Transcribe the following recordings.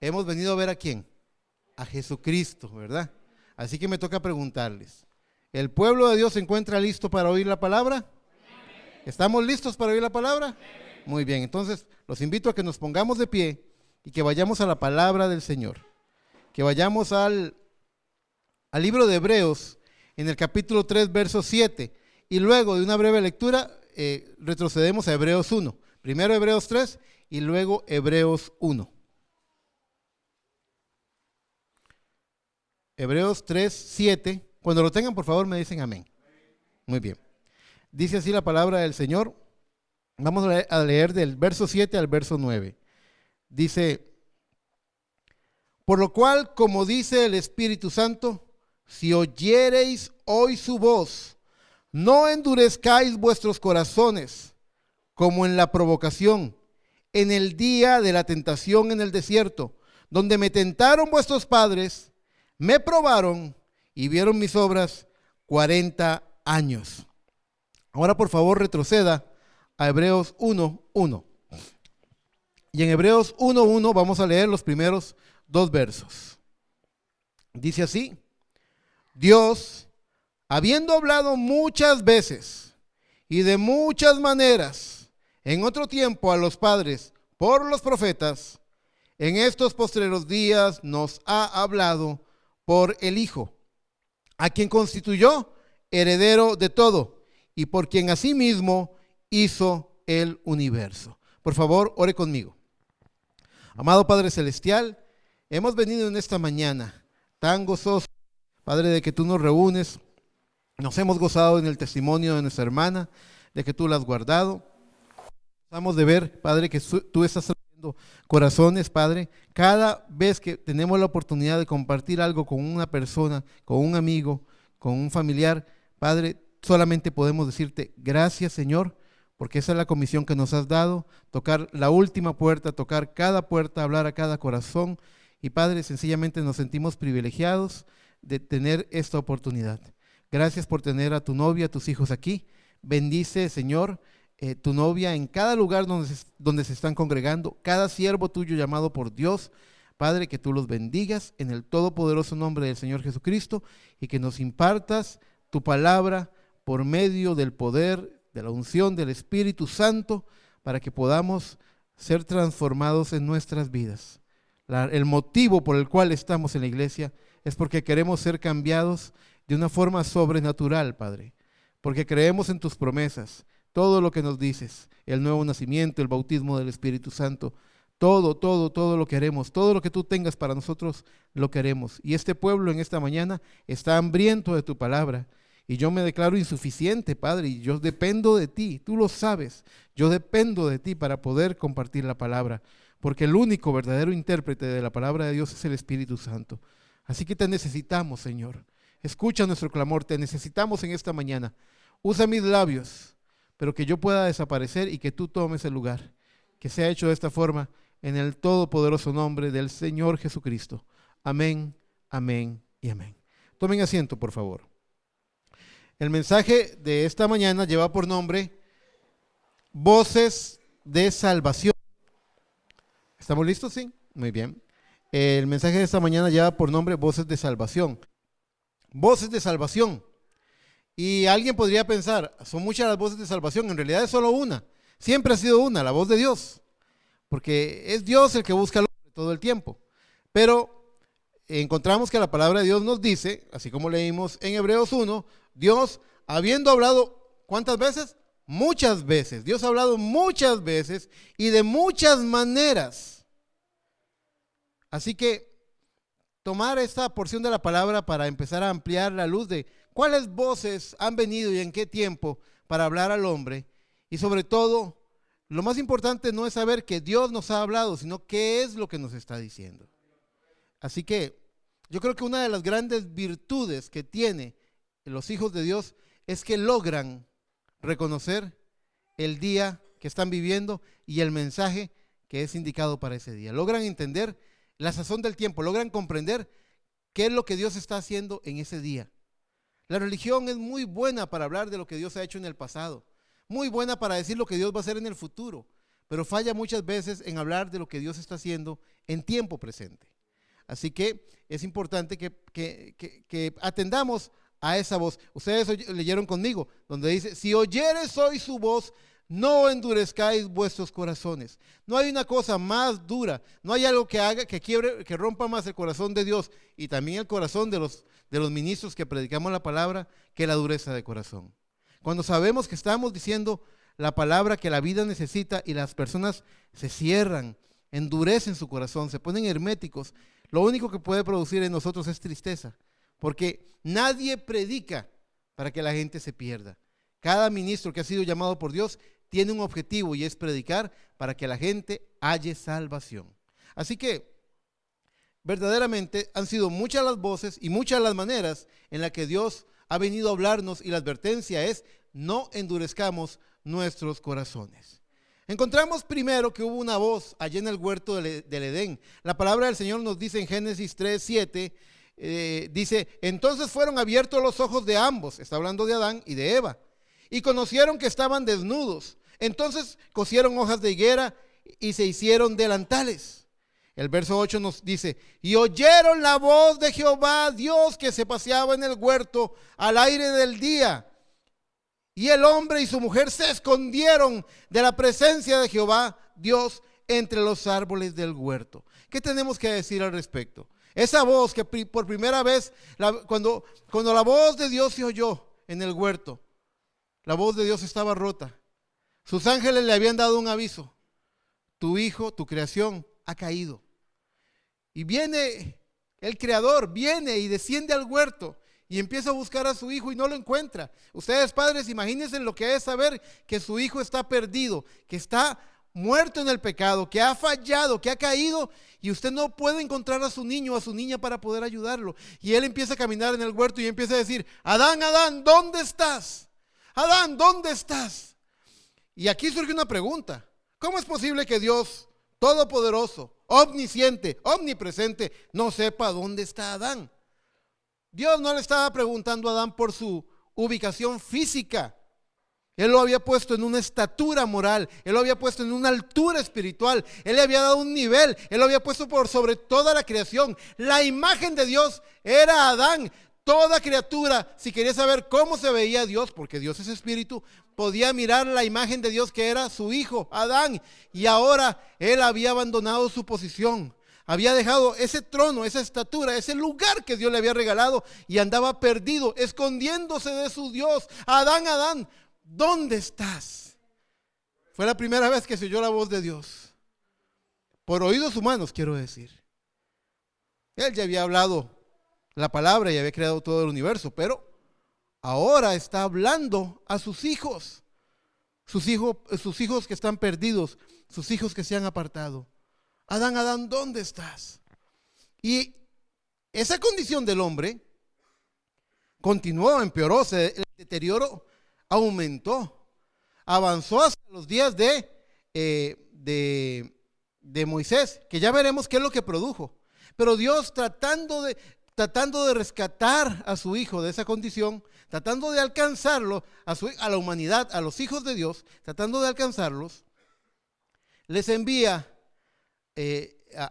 hemos venido a ver ¿a quién? A Jesucristo, ¿verdad? Así que me toca preguntarles, ¿el pueblo de Dios se encuentra listo para oír la palabra? ¿Estamos listos para oír la palabra? Muy bien, entonces los invito a que nos pongamos de pie y que vayamos a la palabra del Señor. Que vayamos al libro de Hebreos, en el capítulo 3, verso 7. Y luego de una breve lectura, retrocedemos a Hebreos 1. Primero Hebreos 3 y luego Hebreos 1. Hebreos 3, 7. Cuando lo tengan, por favor, me dicen amén. Muy bien. Dice así la palabra del Señor. Vamos a leer del verso 7 al verso 9. Dice: por lo cual, como dice el Espíritu Santo, si oyereis hoy su voz, no endurezcáis vuestros corazones, como en la provocación, en el día de la tentación en el desierto, donde me tentaron vuestros padres, me probaron y vieron mis obras 40 años. Ahora, por favor, retroceda a Hebreos 1:1. Y en Hebreos 1:1 vamos a leer los primeros 2 versos. Dice así: Dios, habiendo hablado muchas veces y de muchas maneras en otro tiempo a los padres por los profetas, en estos postreros días nos ha hablado por el Hijo, a quien constituyó heredero de todo y por quien asimismo hizo el universo. Por favor, ore conmigo. Amado Padre Celestial, hemos venido en esta mañana tan gozosos, Padre, de que tú nos reúnes. Nos hemos gozado en el testimonio de nuestra hermana, de que tú la has guardado. Estamos de ver, Padre, que tú estás trayendo corazones, Padre. Cada vez que tenemos la oportunidad de compartir algo con una persona, con un amigo, con un familiar, Padre, solamente podemos decirte gracias, Señor, porque esa es la comisión que nos has dado, tocar la última puerta, tocar cada puerta, hablar a cada corazón. Y Padre, sencillamente nos sentimos privilegiados de tener esta oportunidad. Gracias por tener a tu novia, a tus hijos aquí. Bendice, Señor, tu novia en cada lugar donde se están congregando, cada siervo tuyo llamado por Dios. Padre, que tú los bendigas en el todopoderoso nombre del Señor Jesucristo y que nos impartas tu palabra por medio del poder, de la unción del Espíritu Santo, para que podamos ser transformados en nuestras vidas. El motivo por el cual estamos en la iglesia es porque queremos ser cambiados de una forma sobrenatural, Padre, porque creemos en tus promesas, todo lo que nos dices, el nuevo nacimiento, el bautismo del Espíritu Santo, todo lo queremos, todo lo que tú tengas para nosotros lo queremos. Y este pueblo en esta mañana está hambriento de tu palabra. Y yo me declaro insuficiente, Padre, y yo dependo de ti, tú lo sabes, yo dependo de ti para poder compartir la palabra, porque el único verdadero intérprete de la palabra de Dios es el Espíritu Santo. Así que te necesitamos, Señor. Escucha nuestro clamor, te necesitamos en esta mañana. Usa mis labios, pero que yo pueda desaparecer y que tú tomes el lugar. Que sea hecho de esta forma en el todopoderoso nombre del Señor Jesucristo. Amén, amén y amén. Tomen asiento, por favor. El mensaje de esta mañana lleva por nombre Voces de Salvación. ¿Estamos listos? Sí, muy bien. El mensaje de esta mañana lleva por nombre Voces de Salvación. Voces de salvación. Y alguien podría pensar, son muchas las voces de salvación. En realidad es solo una. Siempre ha sido una, la voz de Dios. Porque es Dios el que busca al hombre todo el tiempo. Pero encontramos que la palabra de Dios nos dice, así como leímos en Hebreos 1, Dios, habiendo hablado, ¿cuántas veces? Muchas veces. Dios ha hablado muchas veces y de muchas maneras. Así que tomar esta porción de la palabra para empezar a ampliar la luz de cuáles voces han venido y en qué tiempo para hablar al hombre. Y sobre todo, lo más importante no es saber que Dios nos ha hablado, sino qué es lo que nos está diciendo. Así que yo creo que una de las grandes virtudes que tiene los hijos de Dios es que logran reconocer el día que están viviendo y el mensaje que es indicado para ese día. Logran entender la sazón del tiempo, logran comprender qué es lo que Dios está haciendo en ese día. La religión es muy buena para hablar de lo que Dios ha hecho en el pasado, muy buena para decir lo que Dios va a hacer en el futuro, pero falla muchas veces en hablar de lo que Dios está haciendo en tiempo presente. Así que es importante que atendamos a esa voz. Ustedes leyeron conmigo, donde dice, si oyeres hoy su voz, no endurezcáis vuestros corazones. No hay una cosa más dura, no hay algo que haga, que quiebre, que rompa más el corazón de Dios y también el corazón de los ministros que predicamos la palabra, que la dureza de corazón. Cuando sabemos que estamos diciendo la palabra que la vida necesita y las personas se cierran, endurecen su corazón, se ponen herméticos, lo único que puede producir en nosotros es tristeza, porque nadie predica para que la gente se pierda. Cada ministro que ha sido llamado por Dios tiene un objetivo y es predicar para que la gente halle salvación. Así que verdaderamente han sido muchas las voces y muchas las maneras en las que Dios ha venido a hablarnos, y la advertencia es: no endurezcamos nuestros corazones. Encontramos primero que hubo una voz allí en el huerto del Edén. La palabra del Señor nos dice en Génesis 3:7, dice, entonces fueron abiertos los ojos de ambos, está hablando de Adán y de Eva, y conocieron que estaban desnudos. Entonces cosieron hojas de higuera y se hicieron delantales. El verso 8 nos dice, y oyeron la voz de Jehová Dios que se paseaba en el huerto al aire del día. Y el hombre y su mujer se escondieron de la presencia de Jehová Dios entre los árboles del huerto. ¿Qué tenemos que decir al respecto? Esa voz que por primera vez, cuando la voz de Dios se oyó en el huerto, la voz de Dios estaba rota. Sus ángeles le habían dado un aviso: tu hijo, tu creación, ha caído. Y viene el Creador, viene y desciende al huerto y empieza a buscar a su hijo y no lo encuentra. Ustedes, padres, imagínense lo que es saber que su hijo está perdido, que está muerto en el pecado, que ha fallado, que ha caído, y usted no puede encontrar a su niño o a su niña para poder ayudarlo. Y él empieza a caminar en el huerto y empieza a decir: Adán, Adán, ¿dónde estás? Adán, ¿dónde estás? Y aquí surge una pregunta: ¿cómo es posible que Dios todopoderoso, omnisciente, omnipresente, no sepa dónde está Adán? Dios no le estaba preguntando a Adán por su ubicación física. Él lo había puesto en una estatura moral, Él lo había puesto en una altura espiritual, Él le había dado un nivel, Él lo había puesto por sobre toda la creación. La imagen de Dios era Adán. Toda criatura, si quería saber cómo se veía Dios, porque Dios es espíritu, podía mirar la imagen de Dios, que era su hijo, Adán. Y ahora él había abandonado su posición, había dejado ese trono, esa estatura, ese lugar que Dios le había regalado, y andaba perdido, escondiéndose de su Dios. Adán, Adán, ¿dónde estás? Fue la primera vez que se oyó la voz de Dios, por oídos humanos, quiero decir. Él ya había hablado la palabra y había creado todo el universo, pero ahora está hablando a sus hijos que están perdidos, sus hijos que se han apartado. Adán, Adán, ¿dónde estás? Y esa condición del hombre continuó, empeoró, el deterioro aumentó, avanzó hasta los días de Moisés, que ya veremos qué es lo que produjo. Pero Dios, tratando de rescatar a su hijo de esa condición, tratando de alcanzarlo, a la humanidad, a los hijos de Dios, tratando de alcanzarlos, les envía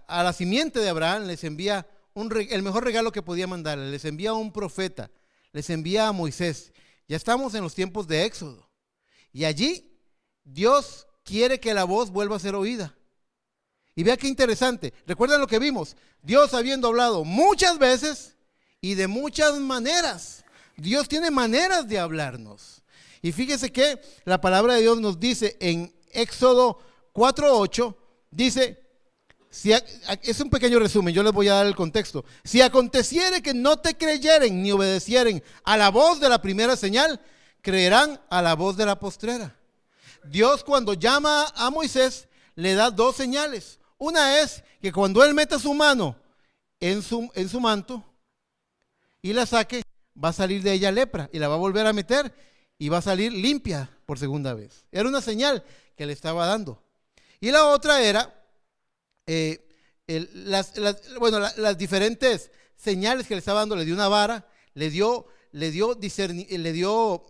a la simiente de Abraham, les envía el mejor regalo que podía mandarle, les envía a un profeta, les envía a Moisés. Ya estamos en los tiempos de Éxodo, y allí Dios quiere que la voz vuelva a ser oída. Y vea qué interesante, recuerden lo que vimos: Dios habiendo hablado muchas veces y de muchas maneras. Dios tiene maneras de hablarnos. Y fíjese que la palabra de Dios nos dice en Éxodo 4:8, dice, es un pequeño resumen, yo les voy a dar el contexto: si aconteciere que no te creyeren ni obedecieren a la voz de la primera señal, creerán a la voz de la postrera. Dios, cuando llama a Moisés, le da dos señales. Una es que cuando él meta su mano en su manto y la saque, va a salir de ella lepra, y la va a volver a meter y va a salir limpia por segunda vez. Era una señal que le estaba dando. Y la otra era las diferentes señales que le estaba dando. Le dio una vara, le dio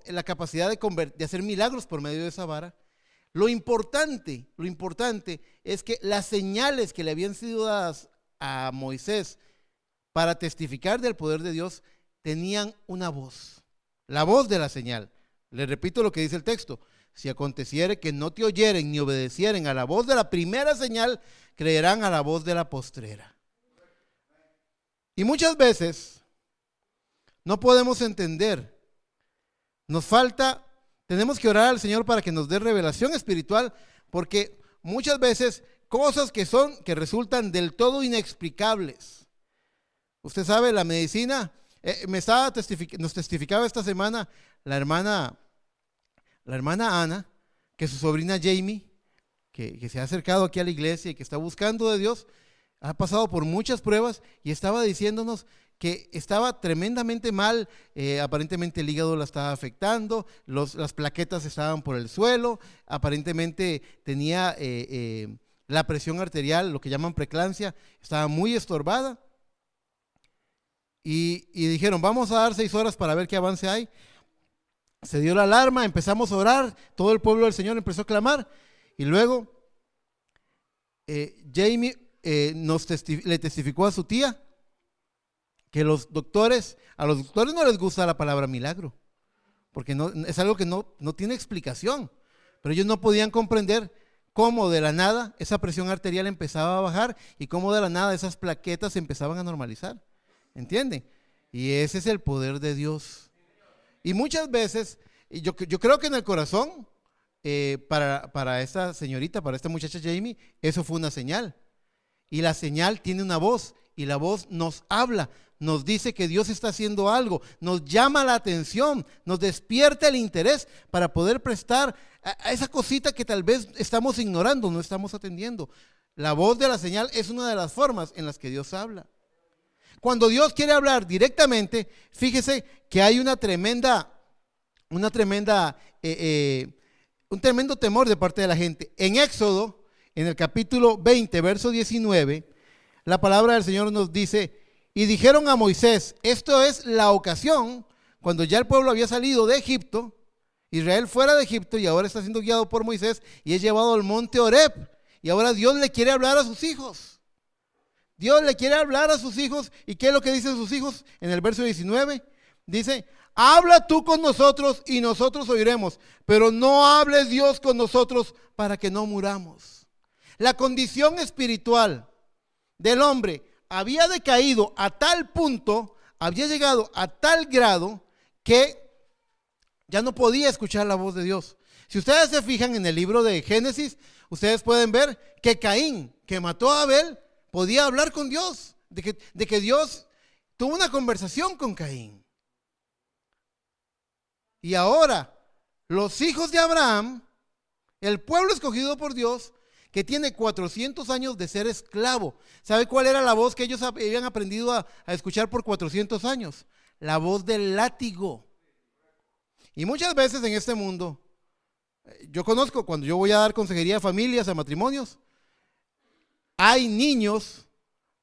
la capacidad de hacer milagros por medio de esa vara. Lo importante es que las señales que le habían sido dadas a Moisés para testificar del poder de Dios tenían una voz, la voz de la señal. Le repito lo que dice el texto: si aconteciere que no te oyeren ni obedecieren a la voz de la primera señal, creerán a la voz de la postrera. Y muchas veces no podemos entender, tenemos que orar al Señor para que nos dé revelación espiritual, porque muchas veces cosas que resultan del todo inexplicables. Usted sabe, la medicina, nos testificaba esta semana la hermana Ana, que su sobrina Jamie, que se ha acercado aquí a la iglesia y que está buscando de Dios, ha pasado por muchas pruebas y estaba diciéndonos que estaba tremendamente mal, aparentemente el hígado la estaba afectando, las plaquetas estaban por el suelo, aparentemente tenía la presión arterial, lo que llaman preeclampsia, estaba muy estorbada. Y dijeron, vamos a dar 6 horas para ver qué avance hay. Se dio la alarma, empezamos a orar, todo el pueblo del Señor empezó a clamar, y luego Jamie le testificó a su tía que a los doctores no les gusta la palabra milagro, porque es algo que no tiene explicación, pero ellos no podían comprender cómo de la nada esa presión arterial empezaba a bajar y cómo de la nada esas plaquetas se empezaban a normalizar. ¿Entienden? Y ese es el poder de Dios. Y muchas veces, yo creo que en el corazón, para esta señorita, para esta muchacha Jamie, eso fue una señal. Y la señal tiene una voz, y la voz nos habla, nos dice que Dios está haciendo algo, nos llama la atención, nos despierta el interés para poder prestar a esa cosita que tal vez estamos ignorando, no estamos atendiendo. La voz de la señal es una de las formas en las que Dios habla. Cuando Dios quiere hablar directamente, fíjese que hay un tremendo temor de parte de la gente. En Éxodo, en el capítulo 20, verso 19, la palabra del Señor nos dice, y dijeron a Moisés, esto es la ocasión cuando ya el pueblo había salido de Egipto, Israel fuera de Egipto, y ahora está siendo guiado por Moisés y es llevado al monte Horeb, y ahora Dios le quiere hablar a sus hijos. Dios le quiere hablar a sus hijos. ¿Y qué es lo que dicen sus hijos? En el verso 19 dice, habla tú con nosotros y nosotros oiremos, pero no hable Dios con nosotros para que no muramos. La condición espiritual del hombre había decaído a tal punto, había llegado a tal grado que ya no podía escuchar la voz de Dios. Si ustedes se fijan en el libro de Génesis, ustedes pueden ver que Caín, que mató a Abel, podía hablar con Dios, de que Dios tuvo una conversación con Caín. Y ahora, los hijos de Abraham, el pueblo escogido por Dios, que tiene 400 años de ser esclavo. ¿Sabe cuál era la voz que ellos habían aprendido a escuchar por 400 años? La voz del látigo. Y muchas veces en este mundo, yo conozco, cuando yo voy a dar consejería a familias, a matrimonios, hay niños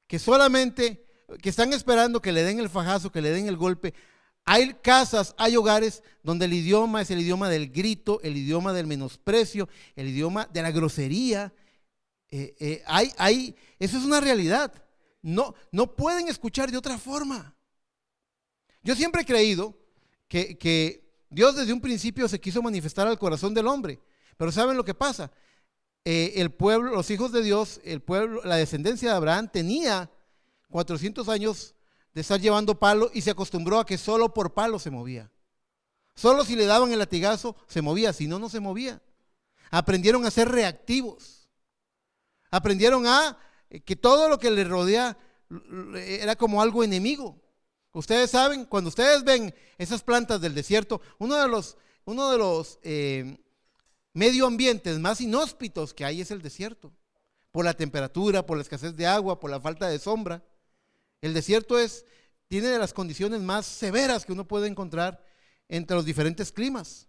que están esperando que le den el fajazo, que le den el golpe. Hay casas, hay hogares donde el idioma es el idioma del grito, el idioma del menosprecio, el idioma de la grosería. Eso es una realidad. No pueden escuchar de otra forma. Yo siempre he creído que Dios desde un principio se quiso manifestar al corazón del hombre. Pero ¿saben lo que pasa? El pueblo, los hijos de Dios, el pueblo, la descendencia de Abraham tenía 400 años de estar llevando palo y se acostumbró a que solo por palo se movía. Solo si le daban el latigazo se movía, si no, no se movía. Aprendieron a ser reactivos. Aprendieron a que todo lo que les rodea era como algo enemigo. Ustedes saben, cuando ustedes ven esas plantas del desierto, uno de los medio ambientes más inhóspitos que hay es el desierto, por la temperatura, por la escasez de agua, por la falta de sombra. El desierto tiene de las condiciones más severas que uno puede encontrar entre los diferentes climas.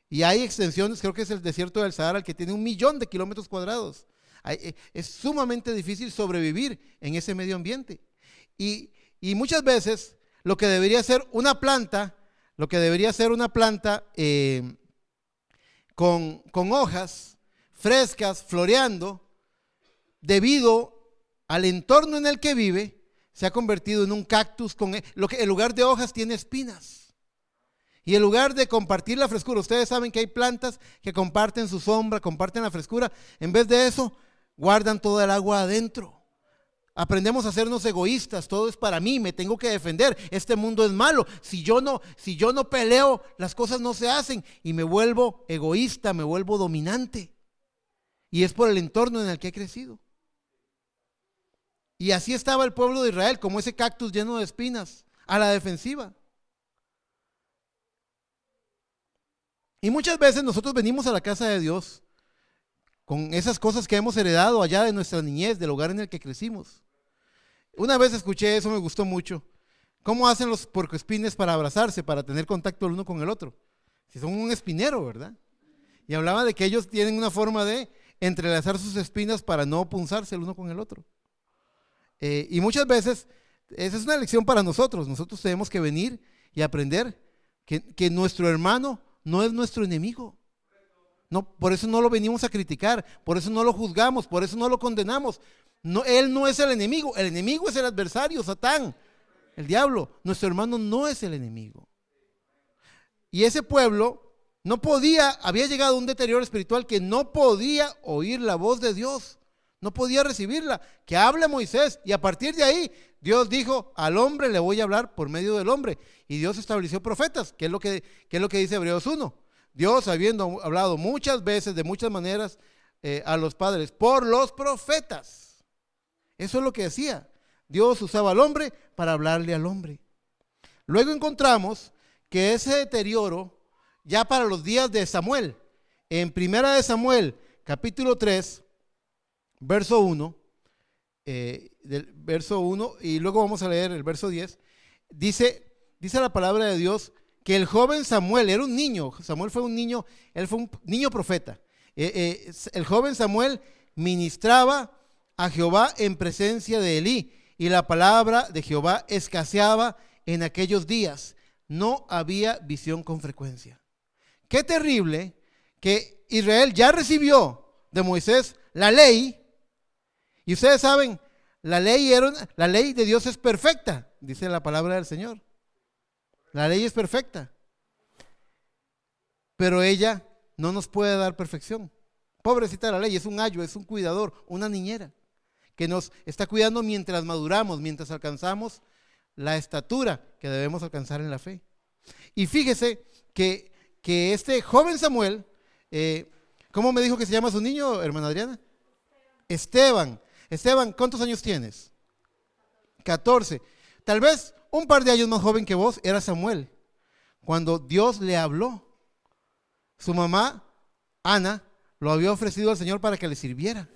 Y hay extensiones, creo que es el desierto del Sahara, el que tiene 1,000,000 de kilómetros cuadrados. Es sumamente difícil sobrevivir en ese medio ambiente. Y muchas veces lo que debería ser una planta con hojas frescas, floreando, debido al entorno en el que vive, se ha convertido en un cactus en lugar de hojas tiene espinas. Y en lugar de compartir la frescura, ustedes saben que hay plantas que comparten su sombra, comparten la frescura, en vez de eso, guardan toda el agua adentro. Aprendemos a hacernos egoístas, todo es para mí, me tengo que defender, este mundo es malo, si yo no peleo, las cosas no se hacen y me vuelvo egoísta, me vuelvo dominante. Y es por el entorno en el que he crecido. Y así estaba el pueblo de Israel, como ese cactus lleno de espinas, a la defensiva. Y muchas veces nosotros venimos a la casa de Dios con esas cosas que hemos heredado allá de nuestra niñez, del hogar en el que crecimos. Una vez escuché eso, me gustó mucho. ¿Cómo hacen los puercoespines para abrazarse, para tener contacto el uno con el otro? Si son un espinero, ¿verdad? Y hablaba de que ellos tienen una forma de entrelazar sus espinas para no punzarse el uno con el otro. Y muchas veces, esa es una lección para nosotros. Nosotros tenemos que venir y aprender que nuestro hermano no es nuestro enemigo. No, por eso no lo venimos a criticar, por eso no lo juzgamos, por eso no lo condenamos. No, él no es el enemigo es el adversario, Satán, el diablo. Nuestro hermano no es el enemigo. Y ese pueblo no podía, había llegado a un deterioro espiritual que no podía oír la voz de Dios, no podía recibirla, que hable Moisés. Y a partir de ahí, Dios dijo, al hombre le voy a hablar por medio del hombre. Y Dios estableció profetas, que es lo que dice Hebreos 1. Dios, habiendo hablado muchas veces, de muchas maneras, a los padres, por los profetas. Eso es lo que decía. Dios usaba al hombre para hablarle al hombre. Luego encontramos que ese deterioro, ya para los días de Samuel, en Primera de Samuel, capítulo 3, verso 1, del verso 1, y luego vamos a leer el verso 10, dice la palabra de Dios que el joven Samuel era un niño. Samuel fue un niño, él fue un niño profeta. El joven Samuel ministraba a Jehová en presencia de Elí, y la palabra de Jehová escaseaba en aquellos días. No había visión con frecuencia. Qué terrible que Israel ya recibió de Moisés la ley, y ustedes saben, la ley de Dios es perfecta, dice la palabra del Señor. La ley es perfecta, pero ella no nos puede dar perfección. Pobrecita la ley, es un ayo, es un cuidador, una niñera que nos está cuidando mientras maduramos, mientras alcanzamos la estatura que debemos alcanzar en la fe. Y fíjese que este joven Samuel, ¿cómo me dijo que se llama su niño, hermana Adriana? Esteban. Esteban, ¿cuántos años tienes? 14. Tal vez un par de años más joven que vos era Samuel, cuando Dios le habló. Su mamá, Ana, lo había ofrecido al Señor para que le sirviera.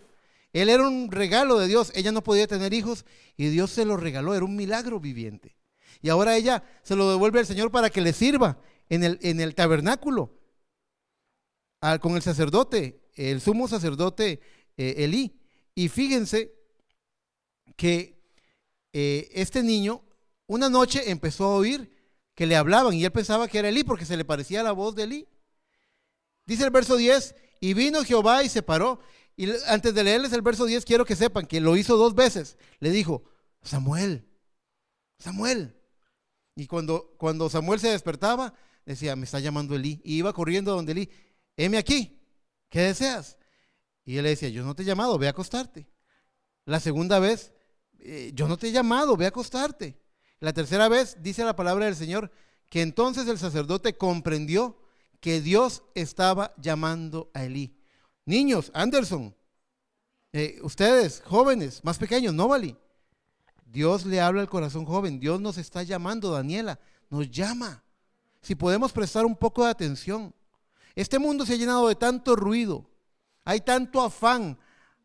Él era un regalo de Dios. Ella no podía tener hijos y Dios se lo regaló. Era un milagro viviente. Y ahora ella se lo devuelve al Señor para que le sirva en el tabernáculo con el sacerdote, el sumo sacerdote Elí. Y fíjense que este niño una noche empezó a oír que le hablaban y él pensaba que era Elí porque se le parecía la voz de Elí. Dice el verso 10, y vino Jehová y se paró. Y antes de leerles el verso 10, quiero que sepan que lo hizo 2 veces. Le dijo, Samuel, Samuel. Y cuando Samuel se despertaba, decía, me está llamando Elí. Y iba corriendo a donde Elí, heme aquí, ¿qué deseas? Y él le decía, yo no te he llamado, ve a acostarte. La segunda vez, yo no te he llamado, ve a acostarte. La tercera vez, dice la palabra del Señor, que entonces el sacerdote comprendió que Dios estaba llamando a Elí. Niños, Anderson, ustedes, jóvenes, más pequeños, Novali, Dios le habla al corazón joven. Dios nos está llamando, Daniela, nos llama. Si podemos prestar un poco de atención. Este mundo se ha llenado de tanto ruido, hay tanto afán,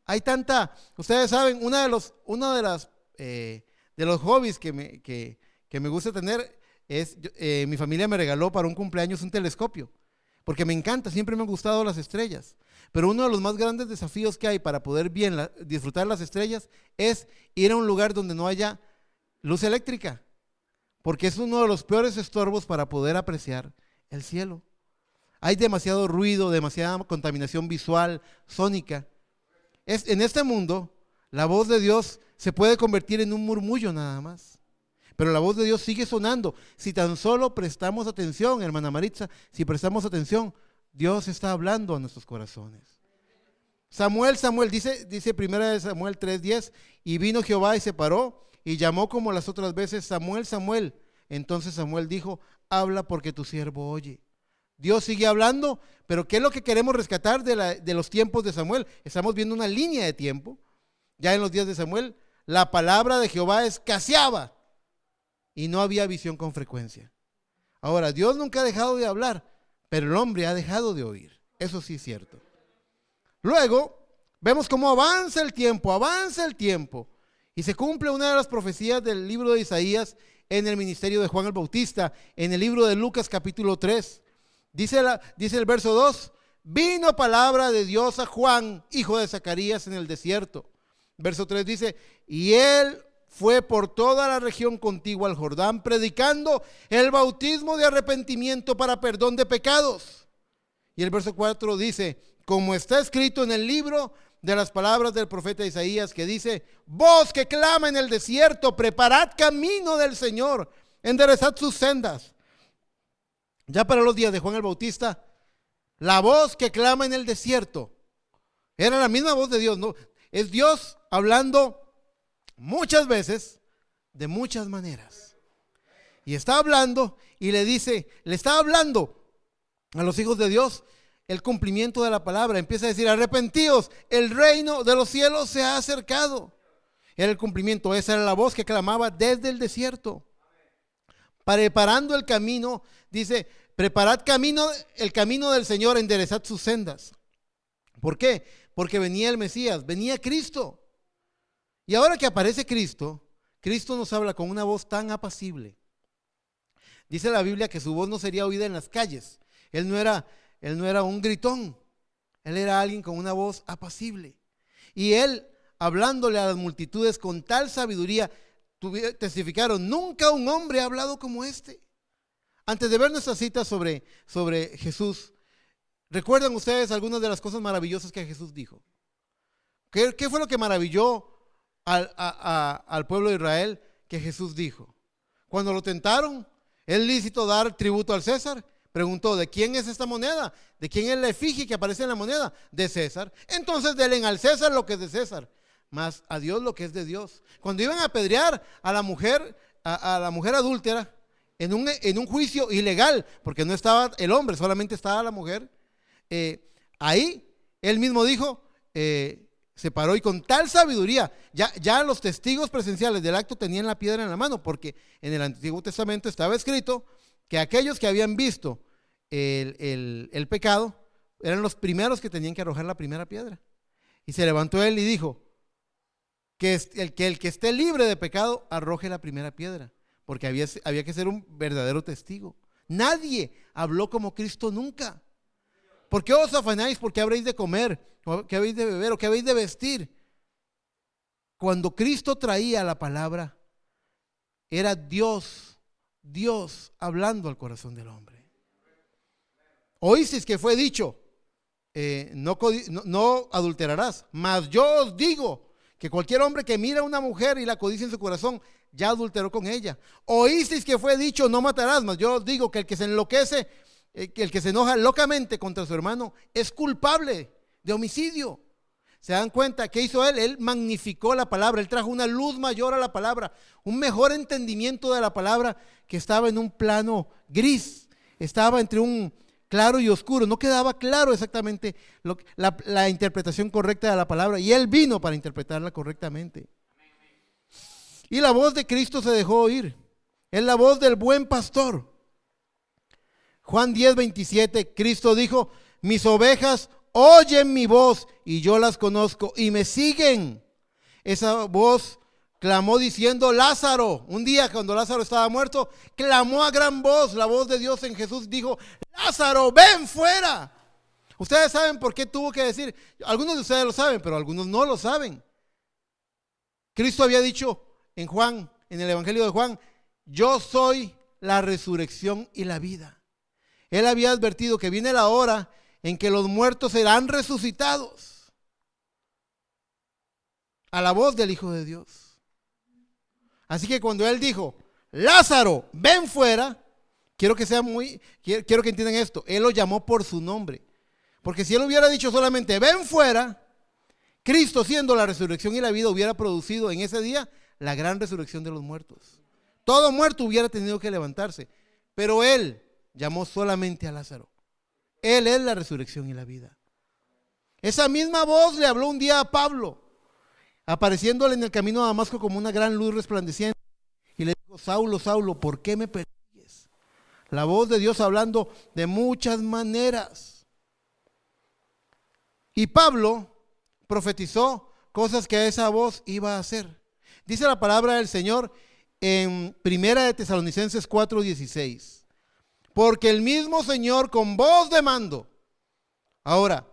hay tanta, ustedes saben, uno de los hobbies que me gusta tener es, mi familia me regaló para un cumpleaños un telescopio, porque me encanta, siempre me han gustado las estrellas. Pero uno de los más grandes desafíos que hay para poder disfrutar las estrellas es ir a un lugar donde no haya luz eléctrica, porque es uno de los peores estorbos para poder apreciar el cielo. Hay demasiado ruido, demasiada contaminación visual, sónica. En este mundo, la voz de Dios se puede convertir en un murmullo nada más. Pero la voz de Dios sigue sonando. Si tan solo prestamos atención, hermana Maritza, si prestamos atención, Dios está hablando a nuestros corazones. Samuel, dice 1 Samuel 3:10, y vino Jehová y se paró y llamó como las otras veces, Samuel, Samuel. Entonces Samuel dijo, habla porque tu siervo oye. Dios sigue hablando, pero ¿qué es lo que queremos rescatar de los tiempos de Samuel? Estamos viendo una línea de tiempo. Ya en los días de Samuel, la palabra de Jehová escaseaba y no había visión con frecuencia. Ahora, Dios nunca ha dejado de hablar, pero el hombre ha dejado de oír. Eso sí es cierto. Luego, vemos cómo avanza el tiempo, y se cumple una de las profecías del libro de Isaías en el ministerio de Juan el Bautista, en el libro de Lucas capítulo 3. Dice el verso 2, vino palabra de Dios a Juan, hijo de Zacarías, en el desierto. Verso 3 dice, y él fue por toda la región contigua al Jordán, predicando el bautismo de arrepentimiento para perdón de pecados. Y el verso 4 dice, como está escrito en el libro de las palabras del profeta Isaías, que dice, voz que clama en el desierto, preparad camino del Señor, enderezad sus sendas. Ya para los días de Juan el Bautista, la voz que clama en el desierto era la misma voz de Dios, ¿no? Es Dios hablando muchas veces, de muchas maneras. Y está hablando y le está hablando a los hijos de Dios el cumplimiento de la palabra. Empieza a decir, arrepentíos, el reino de los cielos se ha acercado. Era el cumplimiento, esa era la voz que clamaba desde el desierto. Preparando el camino, dice, preparad el camino del Señor, enderezad sus sendas. ¿Por qué? Porque venía el Mesías, venía Cristo. Y ahora que aparece Cristo, Cristo nos habla con una voz tan apacible. Dice la Biblia que su voz no sería oída en las calles. Él no era un gritón, él era alguien con una voz apacible. Y él, hablándole a las multitudes con tal sabiduría, testificaron, nunca un hombre ha hablado como este. Antes de ver nuestra cita sobre Jesús, ¿recuerdan ustedes algunas de las cosas maravillosas que Jesús dijo? ¿Qué fue lo que maravilló al pueblo de Israel que Jesús dijo? Cuando lo tentaron, ¿es lícito dar tributo al César? Preguntó, ¿de quién es esta moneda? ¿De quién es la efigie que aparece en la moneda? De César. Entonces denle al César lo que es de César, mas a Dios lo que es de Dios. Cuando iban a apedrear a la mujer adúltera en un juicio ilegal, porque no estaba el hombre, solamente estaba la mujer, ahí él mismo dijo, se paró y con tal sabiduría, ya los testigos presenciales del acto tenían la piedra en la mano, porque en el Antiguo Testamento estaba escrito que aquellos que habían visto el pecado eran los primeros que tenían que arrojar la primera piedra. Y se levantó él y dijo que el que esté libre de pecado arroje la primera piedra, porque había que ser un verdadero testigo. Nadie habló como Cristo nunca. ¿Por qué os afanáis? ¿Por qué habréis de comer? ¿O qué habéis de beber? ¿O qué habéis de vestir? Cuando Cristo traía la palabra, era Dios hablando al corazón del hombre. Oísteis que fue dicho, no adulterarás, mas yo os digo que cualquier hombre que mira a una mujer y la codicia en su corazón, ya adulteró con ella. Oísteis que fue dicho, no matarás, mas yo os digo que el que se enloquece, que el que se enoja locamente contra su hermano, es culpable de homicidio. ¿Se dan cuenta? ¿Qué hizo él? Él magnificó la palabra, él trajo una luz mayor a la palabra, un mejor entendimiento de la palabra que estaba en un plano gris, estaba entre un claro y oscuro, no quedaba claro exactamente la interpretación correcta de la palabra, y él vino para interpretarla correctamente. Y la voz de Cristo se dejó oír, es la voz del buen pastor. Juan 10:27, Cristo dijo, mis ovejas oyen mi voz y yo las conozco y me siguen. Esa voz clamó diciendo, Lázaro. Un día cuando Lázaro estaba muerto, clamó a gran voz. La voz de Dios en Jesús dijo, Lázaro, ven fuera. Ustedes saben por qué tuvo que decir. Algunos de ustedes lo saben, pero algunos no lo saben. Cristo había dicho en el Evangelio de Juan, yo soy la resurrección y la vida. Él había advertido que viene la hora en que los muertos serán resucitados a la voz del Hijo de Dios. Así que cuando Él dijo, Lázaro, ven fuera, quiero que entiendan esto, Él lo llamó por su nombre. Porque si Él hubiera dicho solamente, ven fuera, Cristo, siendo la resurrección y la vida, hubiera producido en ese día la gran resurrección de los muertos. Todo muerto hubiera tenido que levantarse, pero Él llamó solamente a Lázaro. Él es la resurrección y la vida. Esa misma voz le habló un día a Pablo, apareciéndole en el camino a Damasco como una gran luz resplandeciente, y le dijo, Saulo, Saulo, ¿por qué me persigues? La voz de Dios hablando de muchas maneras. Y Pablo profetizó cosas que esa voz iba a hacer. Dice la palabra del Señor en Primera de Tesalonicenses 4:16. Porque el mismo Señor con voz de mando. Ahora,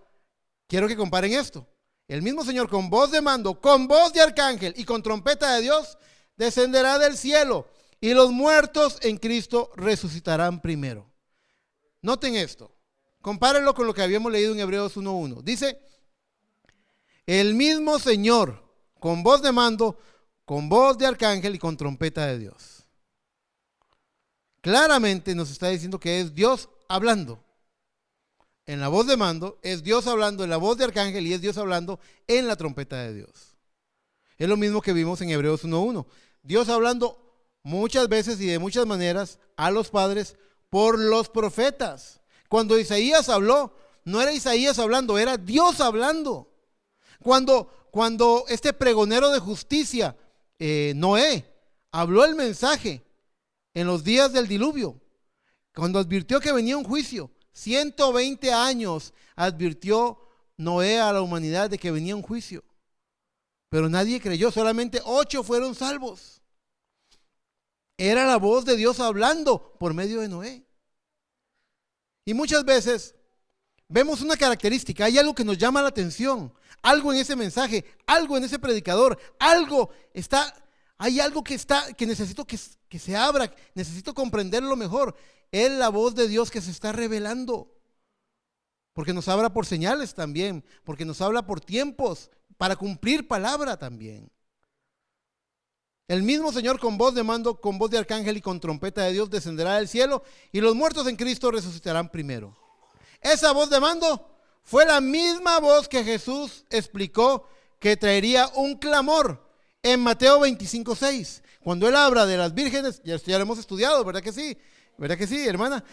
quiero que comparen esto. El mismo Señor con voz de mando, con voz de arcángel y con trompeta de Dios, descenderá del cielo y los muertos en Cristo resucitarán primero. Noten esto. Compárenlo con lo que habíamos leído en Hebreos 1:1. Dice, el mismo Señor con voz de mando, con voz de arcángel y con trompeta de Dios. Claramente nos está diciendo que es Dios hablando. En la voz de mando es Dios hablando, en la voz de arcángel, y es Dios hablando en la trompeta de Dios. Es lo mismo que vimos en Hebreos 1:1. Dios hablando muchas veces y de muchas maneras a los padres por los profetas. Cuando habló, no era Isaías hablando, era Dios hablando. Cuando este pregonero de justicia, Noé, habló el mensaje en los días del diluvio, cuando advirtió que venía un juicio, 120 años advirtió Noé a la humanidad de que venía un juicio. Pero nadie creyó, solamente 8 fueron salvos. Era la voz de Dios hablando por medio de Noé. Y muchas veces vemos una característica, hay algo que nos llama la atención, algo en ese mensaje, algo en ese predicador, hay algo que necesito que se abra, necesito comprenderlo mejor. Es la voz de Dios que se está revelando. Porque nos habla por señales también, porque nos habla por tiempos, para cumplir palabra también. El mismo Señor con voz de mando, con voz de arcángel y con trompeta de Dios descenderá del cielo y los muertos en Cristo resucitarán primero. Esa voz de mando fue la misma voz que Jesús explicó que traería un clamor en Mateo 25:6. Cuando Él habla de las vírgenes, ya lo hemos estudiado, ¿verdad que sí? ¿Verdad que sí, hermana?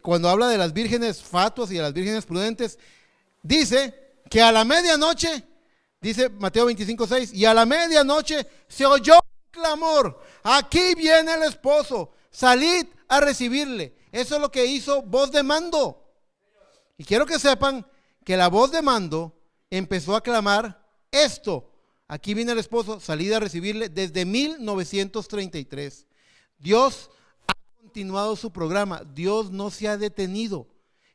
Cuando habla de las vírgenes fatuas y de las vírgenes prudentes, dice que a la medianoche, dice Mateo 25:6, y a la medianoche se oyó un clamor, aquí viene el esposo, salid a recibirle. Eso es lo que hizo voz de mando. Y quiero que sepan que la voz de mando empezó a clamar esto, aquí viene el esposo, salid a recibirle, desde 1933. Dios ha continuado su programa, Dios no se ha detenido.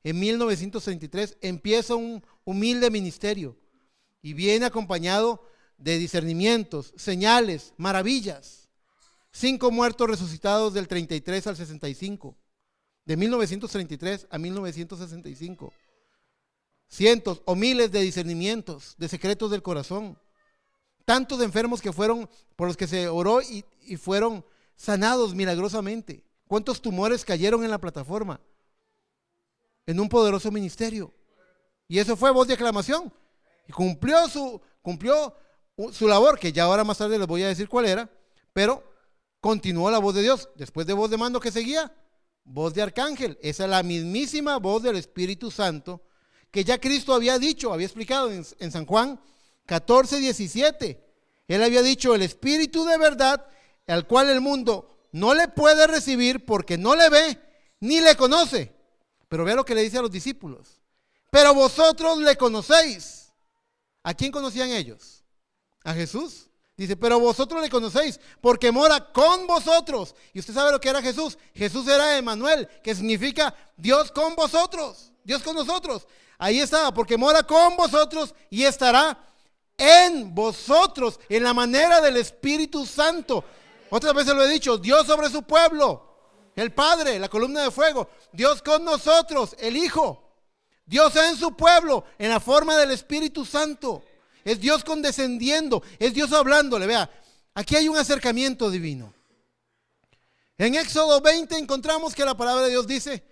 En 1933 empieza un humilde ministerio y viene acompañado de discernimientos, señales, maravillas. 5 muertos resucitados del 33 al 65, de 1933 a 1965. Cientos o miles de discernimientos, de secretos del corazón. Tantos enfermos que fueron, por los que se oró y fueron sanados milagrosamente. ¿Cuántos tumores cayeron en la plataforma? En un poderoso ministerio. Y eso fue voz de aclamación. Y cumplió su labor, que ya ahora más tarde les voy a decir cuál era, pero continuó la voz de Dios. Después de voz de mando, que seguía, voz de arcángel. Esa es la mismísima voz del Espíritu Santo que ya Cristo había dicho, había explicado en San Juan 14:17. Él había dicho, el Espíritu de verdad, al cual el mundo no le puede recibir porque no le ve ni le conoce. Pero vea lo que le dice a los discípulos. Pero vosotros le conocéis. ¿A quién conocían ellos? A Jesús. Dice, pero vosotros le conocéis porque mora con vosotros. Y usted sabe lo que era Jesús. Jesús era Emmanuel, que significa Dios con vosotros, Dios con nosotros. Ahí estaba, porque mora con vosotros y estará en vosotros, en la manera del Espíritu Santo. Otras veces lo he dicho, Dios sobre su pueblo. El Padre, la columna de fuego. Dios con nosotros, el Hijo. Dios en su pueblo, en la forma del Espíritu Santo. Es Dios condescendiendo, es Dios hablándole. Vea, aquí hay un acercamiento divino. En Éxodo 20 encontramos que la palabra de Dios dice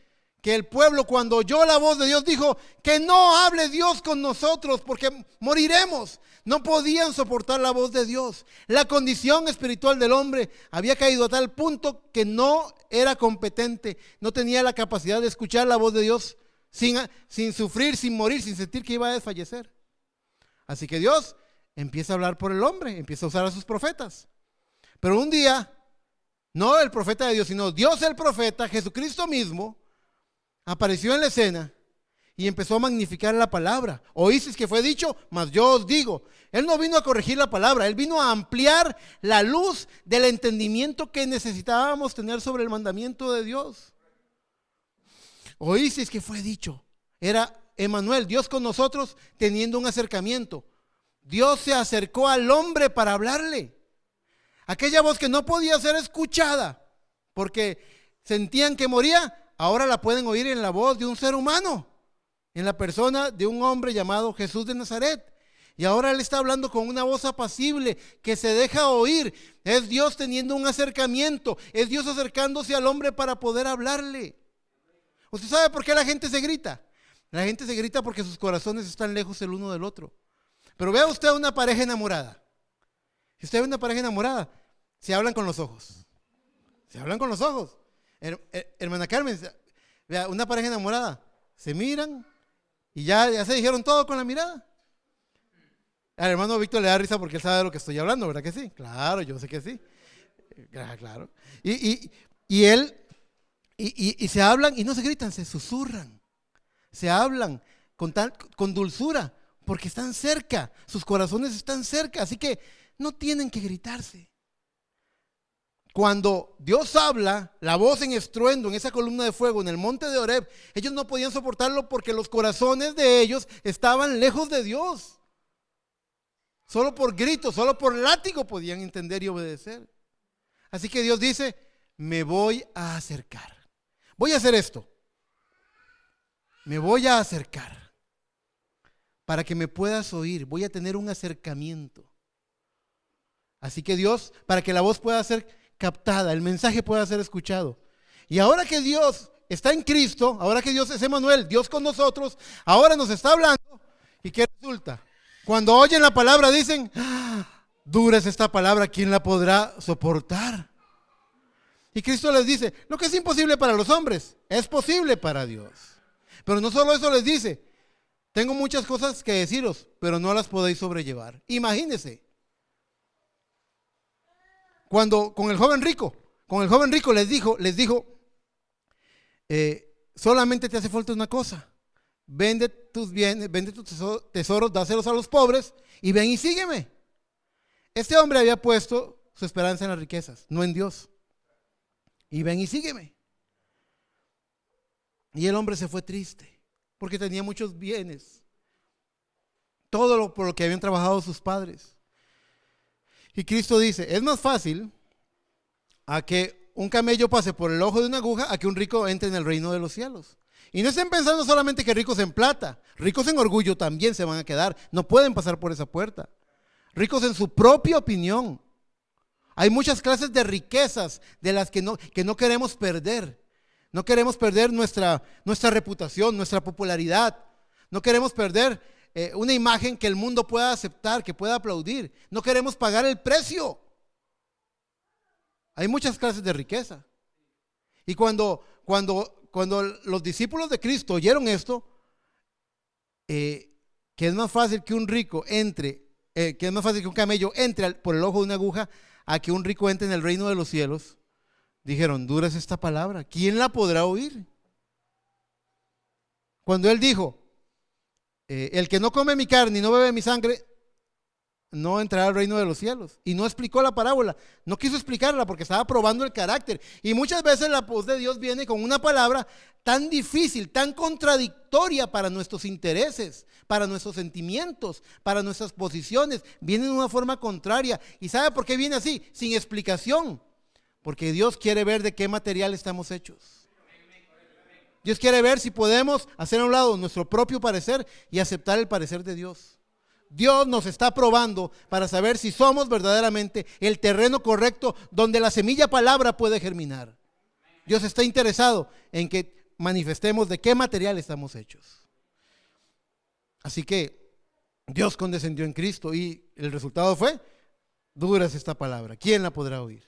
que el pueblo, cuando oyó la voz de Dios, dijo que no hable Dios con nosotros porque moriremos. No podían soportar la voz de Dios. La condición espiritual del hombre había caído a tal punto que no era competente, no tenía la capacidad de escuchar la voz de Dios sin sufrir, sin morir, sin sentir que iba a desfallecer. Así que Dios empieza a hablar por el hombre, empieza a usar a sus profetas. Pero un día, no el profeta de Dios, sino Dios el profeta, Jesucristo mismo, apareció en la escena y empezó a magnificar la palabra. Oísteis que fue dicho, mas yo os digo. Él no vino a corregir la palabra, Él vino a ampliar la luz del entendimiento que necesitábamos tener sobre el mandamiento de Dios. Oísteis que fue dicho. Era Emmanuel, Dios con nosotros, teniendo un acercamiento. Dios se acercó al hombre para hablarle. Aquella voz que no podía ser escuchada porque sentían que moría, ahora la pueden oír en la voz de un ser humano, en la persona de un hombre llamado Jesús de Nazaret. Y ahora Él está hablando con una voz apacible que se deja oír. Es Dios teniendo un acercamiento, es Dios acercándose al hombre para poder hablarle. ¿Usted sabe por qué la gente se grita? La gente se grita porque sus corazones están lejos el uno del otro. Pero vea usted una pareja enamorada. Si usted ve una pareja enamorada, se hablan con los ojos. Se hablan con los ojos. Hermana Carmen, vea, una pareja enamorada, se miran y ya se dijeron todo con la mirada. Al hermano Víctor le da risa porque él sabe de lo que estoy hablando, ¿verdad que sí? Claro, yo sé que sí. Claro. Y él, se hablan y no se gritan, se susurran. Se hablan con dulzura porque están cerca, sus corazones están cerca, así que no tienen que gritarse. Cuando Dios habla, la voz en estruendo en esa columna de fuego en el monte de Horeb, ellos no podían soportarlo porque los corazones de ellos estaban lejos de Dios. Solo por gritos, solo por látigo podían entender y obedecer. Así que Dios dice, me voy a acercar. Voy a hacer esto. Me voy a acercar para que me puedas oír. Voy a tener un acercamiento. Así que Dios, para que la voz pueda ser captada, el mensaje pueda ser escuchado. Y ahora que Dios está en Cristo, ahora que Dios es Emmanuel, Dios con nosotros, ahora nos está hablando. ¿Y qué resulta? Cuando oyen la palabra dicen, dura es esta palabra, ¿quién la podrá soportar? Y Cristo les dice, lo que es imposible para los hombres, es posible para Dios. Pero no solo eso les dice, tengo muchas cosas que deciros, pero no las podéis sobrellevar. Imagínense. Cuando con el joven rico les dijo, solamente te hace falta una cosa. Vende tus bienes, vende tus tesoros, dáselos a los pobres y ven y sígueme. Este hombre había puesto su esperanza en las riquezas, no en Dios. Y ven y sígueme. Y el hombre se fue triste porque tenía muchos bienes, todo por lo que habían trabajado sus padres. Y Cristo dice, es más fácil a que un camello pase por el ojo de una aguja a que un rico entre en el reino de los cielos. Y no estén pensando solamente que ricos en plata, ricos en orgullo también se van a quedar, no pueden pasar por esa puerta. Ricos en su propia opinión. Hay muchas clases de riquezas de las que no queremos perder. No queremos perder nuestra reputación, nuestra popularidad. No queremos perder una imagen que el mundo pueda aceptar, que pueda aplaudir. No queremos pagar el precio. Hay muchas clases de riqueza. Y cuando los discípulos de Cristo oyeron esto, que es más fácil que un rico entre, que es más fácil que un camello entre por el ojo de una aguja a que un rico entre en el reino de los cielos, dijeron, dura es esta palabra, ¿quién la podrá oír? Cuando él dijo, el que no come mi carne y no bebe mi sangre, no entrará al reino de los cielos. Y no explicó la parábola, no quiso explicarla porque estaba probando el carácter. Y muchas veces la voz de Dios viene con una palabra tan difícil, tan contradictoria para nuestros intereses, para nuestros sentimientos, para nuestras posiciones. Viene de una forma contraria. ¿Y sabe por qué viene así? Sin explicación. Porque Dios quiere ver de qué material estamos hechos. Dios quiere ver si podemos hacer a un lado nuestro propio parecer y aceptar el parecer de Dios. Dios nos está probando para saber si somos verdaderamente el terreno correcto donde la semilla palabra puede germinar. Dios está interesado en que manifestemos de qué material estamos hechos. Así que Dios condescendió en Cristo y el resultado fue: dura es esta palabra, ¿quién la podrá oír?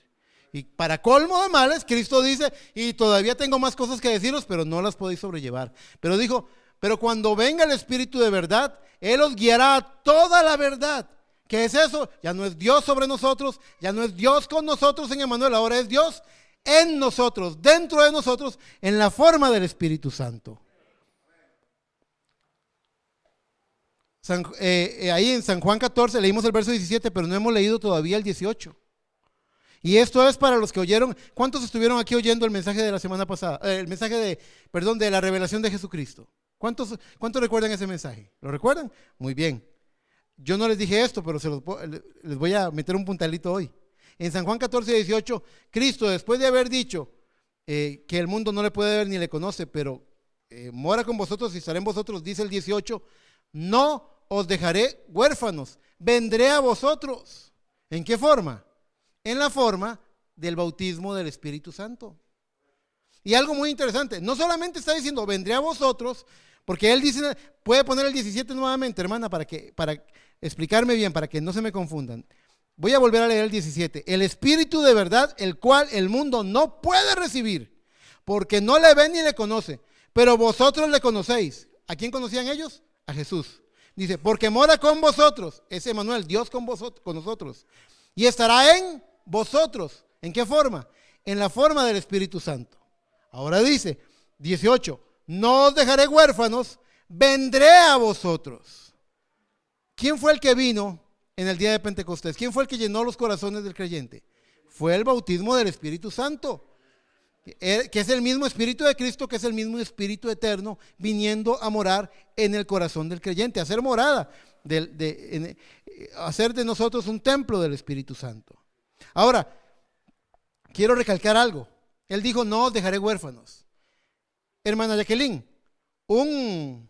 Y para colmo de males, Cristo dice: y todavía tengo más cosas que deciros, pero no las podéis sobrellevar. Pero dijo: pero cuando venga el Espíritu de verdad, Él os guiará a toda la verdad. ¿Qué es eso? Ya no es Dios sobre nosotros, ya no es Dios con nosotros en Emmanuel, ahora es Dios en nosotros, dentro de nosotros, en la forma del Espíritu Santo. Ahí en San Juan 14 leímos el verso 17, pero no hemos leído todavía el 18. Y esto es para los que oyeron. ¿Cuántos estuvieron aquí oyendo el mensaje de la semana pasada? El mensaje de la revelación de Jesucristo. ¿Cuántos recuerdan ese mensaje? ¿Lo recuerdan? Muy bien. Yo no les dije esto, pero les voy a meter un puntalito hoy. En San Juan 14, 18, Cristo, después de haber dicho que el mundo no le puede ver ni le conoce, pero mora con vosotros y estaré en vosotros, dice el 18, no os dejaré huérfanos, vendré a vosotros. ¿En qué forma? En la forma del bautismo del Espíritu Santo. Y algo muy interesante, no solamente está diciendo vendré a vosotros, porque él dice, puede poner el 17 nuevamente, hermana, para explicarme bien, para que no se me confundan. Voy a volver a leer el 17. El Espíritu de verdad, el cual el mundo no puede recibir, porque no le ve ni le conoce, pero vosotros le conocéis. ¿A quién conocían ellos? A Jesús. Dice, porque mora con vosotros, es Emmanuel, Dios con nosotros, y estará en vosotros. ¿En qué forma? En la forma del Espíritu Santo. Ahora dice, 18, no os dejaré huérfanos, vendré a vosotros. ¿Quién fue el que vino en el día de Pentecostés? ¿Quién fue el que llenó los corazones del creyente? Fue el bautismo del Espíritu Santo, que es el mismo Espíritu de Cristo, que es el mismo Espíritu eterno, viniendo a morar en el corazón del creyente, a hacer morada, hacer de nosotros un templo del Espíritu Santo. Ahora, quiero recalcar algo. Él dijo, no os dejaré huérfanos. Hermana Jacqueline, ¿un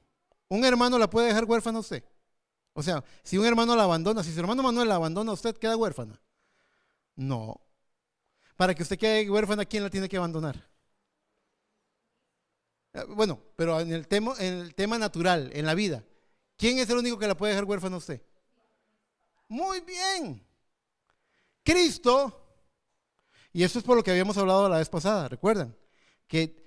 hermano la puede dejar huérfana a usted? O sea, si un hermano la abandona, si su hermano Manuel la abandona a usted, ¿queda huérfana? No. Para que usted quede huérfana, ¿quién la tiene que abandonar? Bueno, pero en el tema natural, en la vida, ¿quién es el único que la puede dejar huérfana a usted? Muy bien. Cristo, y eso es por lo que habíamos hablado la vez pasada, ¿recuerdan? Que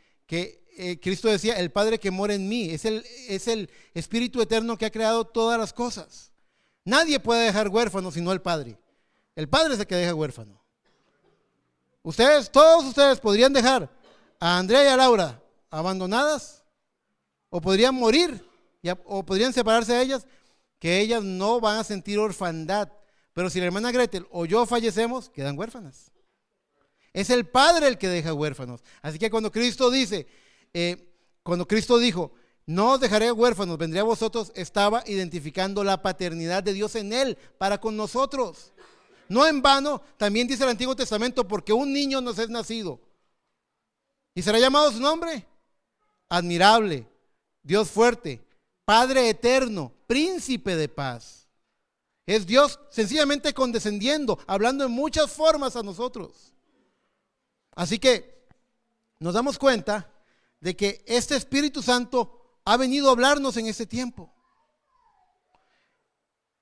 Cristo decía, el Padre que mora en mí, es el Espíritu eterno que ha creado todas las cosas. Nadie puede dejar huérfano sino el Padre. El Padre es el que deja huérfano. Todos ustedes podrían dejar a Andrea y a Laura abandonadas, o podrían morir, o podrían separarse de ellas, que ellas no van a sentir orfandad. Pero si la hermana Gretel o yo fallecemos, quedan huérfanas. Es el Padre el que deja huérfanos. Así que cuando Cristo dijo, no os dejaré huérfanos, vendré a vosotros, estaba identificando la paternidad de Dios en Él para con nosotros. No en vano, también dice el Antiguo Testamento, porque un niño nos es nacido. ¿Y será llamado su nombre? Admirable, Dios fuerte, Padre eterno, Príncipe de paz. Es Dios sencillamente condescendiendo, hablando en muchas formas a nosotros. Así que nos damos cuenta de que este Espíritu Santo ha venido a hablarnos en este tiempo.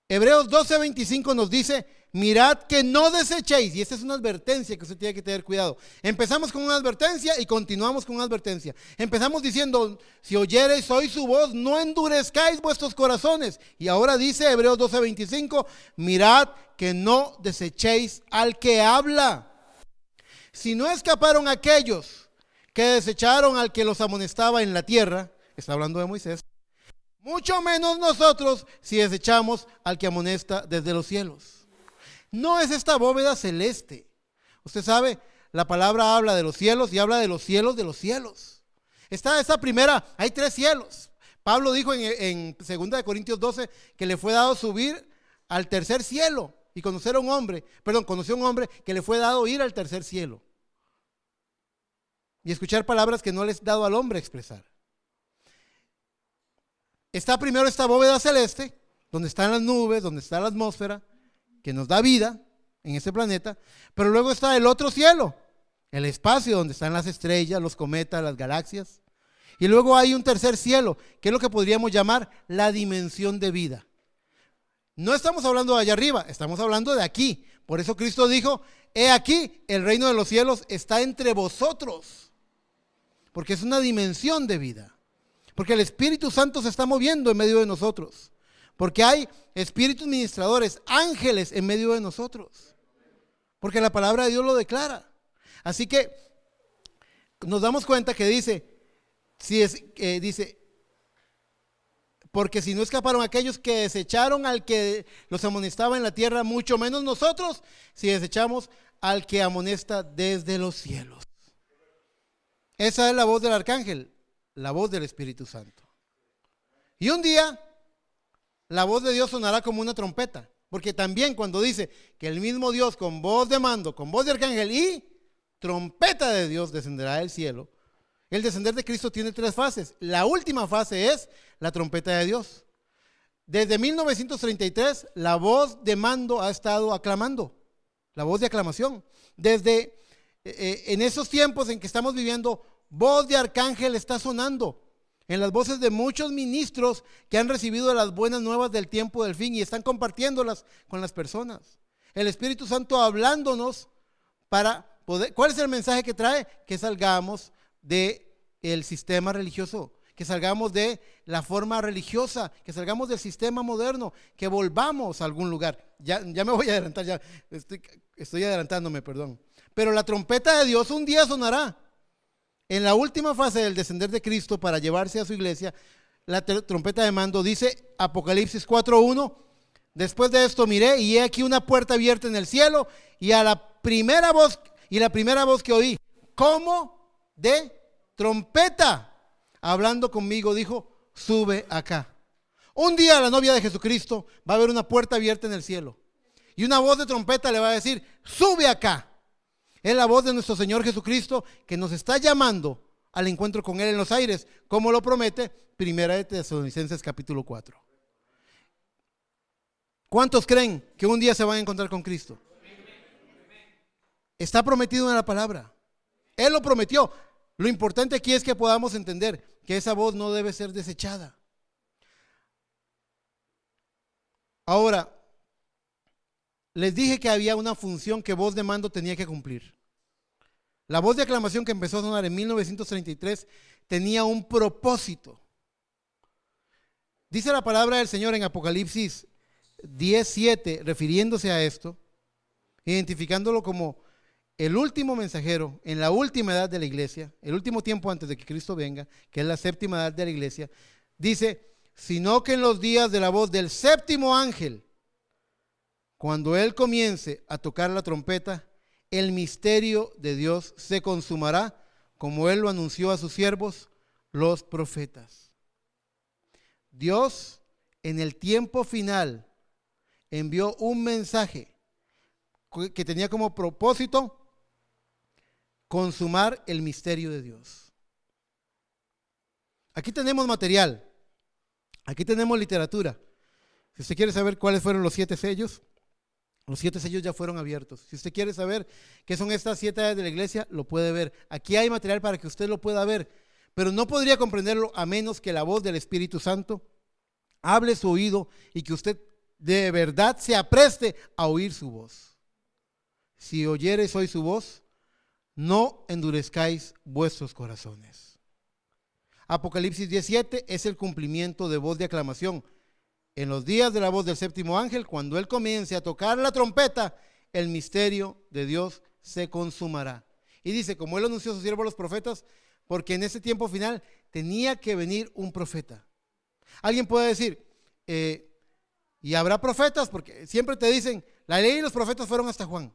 Hebreos 12:25 nos dice, mirad que no desechéis, y esta es una advertencia que usted tiene que tener cuidado. Empezamos con una advertencia y continuamos con una advertencia. Empezamos diciendo, si oyereis hoy su voz, no endurezcáis vuestros corazones. Y ahora dice Hebreos 12:25, mirad que no desechéis al que habla. Si no escaparon aquellos que desecharon al que los amonestaba en la tierra, está hablando de Moisés, mucho menos nosotros si desechamos al que amonesta desde los cielos. No es esta bóveda celeste. Usted sabe, la palabra habla de los cielos y habla de los cielos de los cielos. Está esa primera, hay 3 cielos. Pablo dijo en 2 Corintios 12 que le fue dado subir al tercer cielo y conoció a un hombre que le fue dado ir al tercer cielo. y escuchar palabras que no les he dado al hombre expresar. Está primero esta bóveda celeste, donde están las nubes, donde está la atmósfera, que nos da vida en este planeta, pero luego está el otro cielo, el espacio donde están las estrellas, los cometas, las galaxias, y luego hay un tercer cielo, que es lo que podríamos llamar la dimensión de vida. No estamos hablando de allá arriba, estamos hablando de aquí. Por eso Cristo dijo, he aquí, el reino de los cielos está entre vosotros, porque es una dimensión de vida, porque el Espíritu Santo se está moviendo en medio de nosotros, porque hay espíritus ministradores, ángeles en medio de nosotros, porque la palabra de Dios lo declara. Así que nos damos cuenta que dice, porque si no escaparon aquellos que desecharon al que los amonestaba en la tierra, mucho menos nosotros, si desechamos al que amonesta desde los cielos. Esa es la voz del arcángel, la voz del Espíritu Santo. Y un día la voz de Dios sonará como una trompeta, porque también cuando dice que el mismo Dios con voz de mando, con voz de arcángel y trompeta de Dios descenderá del cielo, el descender de Cristo tiene 3 fases. La última fase es la trompeta de Dios. Desde 1933 la voz de mando ha estado aclamando, la voz de aclamación. Desde en esos tiempos en que estamos viviendo, voz de arcángel está sonando en las voces de muchos ministros que han recibido las buenas nuevas del tiempo del fin y están compartiéndolas con las personas. El Espíritu Santo hablándonos para poder. ¿Cuál es el mensaje que trae? Que salgamos del sistema religioso, que salgamos de la forma religiosa, que salgamos del sistema moderno, que volvamos a algún lugar. Ya me voy a adelantar, ya estoy adelantándome, perdón. Pero la trompeta de Dios un día sonará. En la última fase del descender de Cristo para llevarse a su iglesia, la trompeta de mando, dice Apocalipsis 4:1, después de esto miré y he aquí una puerta abierta en el cielo y la primera voz que oí, como de trompeta, hablando conmigo, dijo, sube acá. Un día la novia de Jesucristo va a ver una puerta abierta en el cielo y una voz de trompeta le va a decir, sube acá. Es la voz de nuestro Señor Jesucristo que nos está llamando al encuentro con Él en los aires, como lo promete Primera de Tesalonicenses capítulo 4. ¿Cuántos creen que un día se van a encontrar con Cristo? Está prometido en la palabra. Él lo prometió. Lo importante aquí es que podamos entender que esa voz no debe ser desechada. Ahora, les dije que había una función que voz de mando tenía que cumplir. La voz de aclamación que empezó a sonar en 1933 tenía un propósito. Dice la palabra del Señor en Apocalipsis 10:7, refiriéndose a esto, identificándolo como el último mensajero en la última edad de la iglesia, el último tiempo antes de que Cristo venga, que es la séptima edad de la iglesia. Dice, sino que en los días de la voz del séptimo ángel, cuando él comience a tocar la trompeta, el misterio de Dios se consumará, como él lo anunció a sus siervos, los profetas. Dios, en el tiempo final, envió un mensaje que tenía como propósito consumar el misterio de Dios. Aquí tenemos material, aquí tenemos literatura. Si usted quiere saber cuáles fueron los 7 sellos, los 7 sellos ya fueron abiertos. Si usted quiere saber qué son estas 7 edades de la iglesia, lo puede ver. Aquí hay material para que usted lo pueda ver, pero no podría comprenderlo a menos que la voz del Espíritu Santo hable su oído y que usted de verdad se apreste a oír su voz. Si oyereis hoy su voz, no endurezcáis vuestros corazones. Apocalipsis 17 es el cumplimiento de voz de aclamación. En los días de la voz del séptimo ángel, cuando él comience a tocar la trompeta, el misterio de Dios se consumará. Y dice, como él anunció a sus siervos los profetas, porque en ese tiempo final tenía que venir un profeta. Alguien puede decir, y habrá profetas, porque siempre te dicen, la ley y los profetas fueron hasta Juan.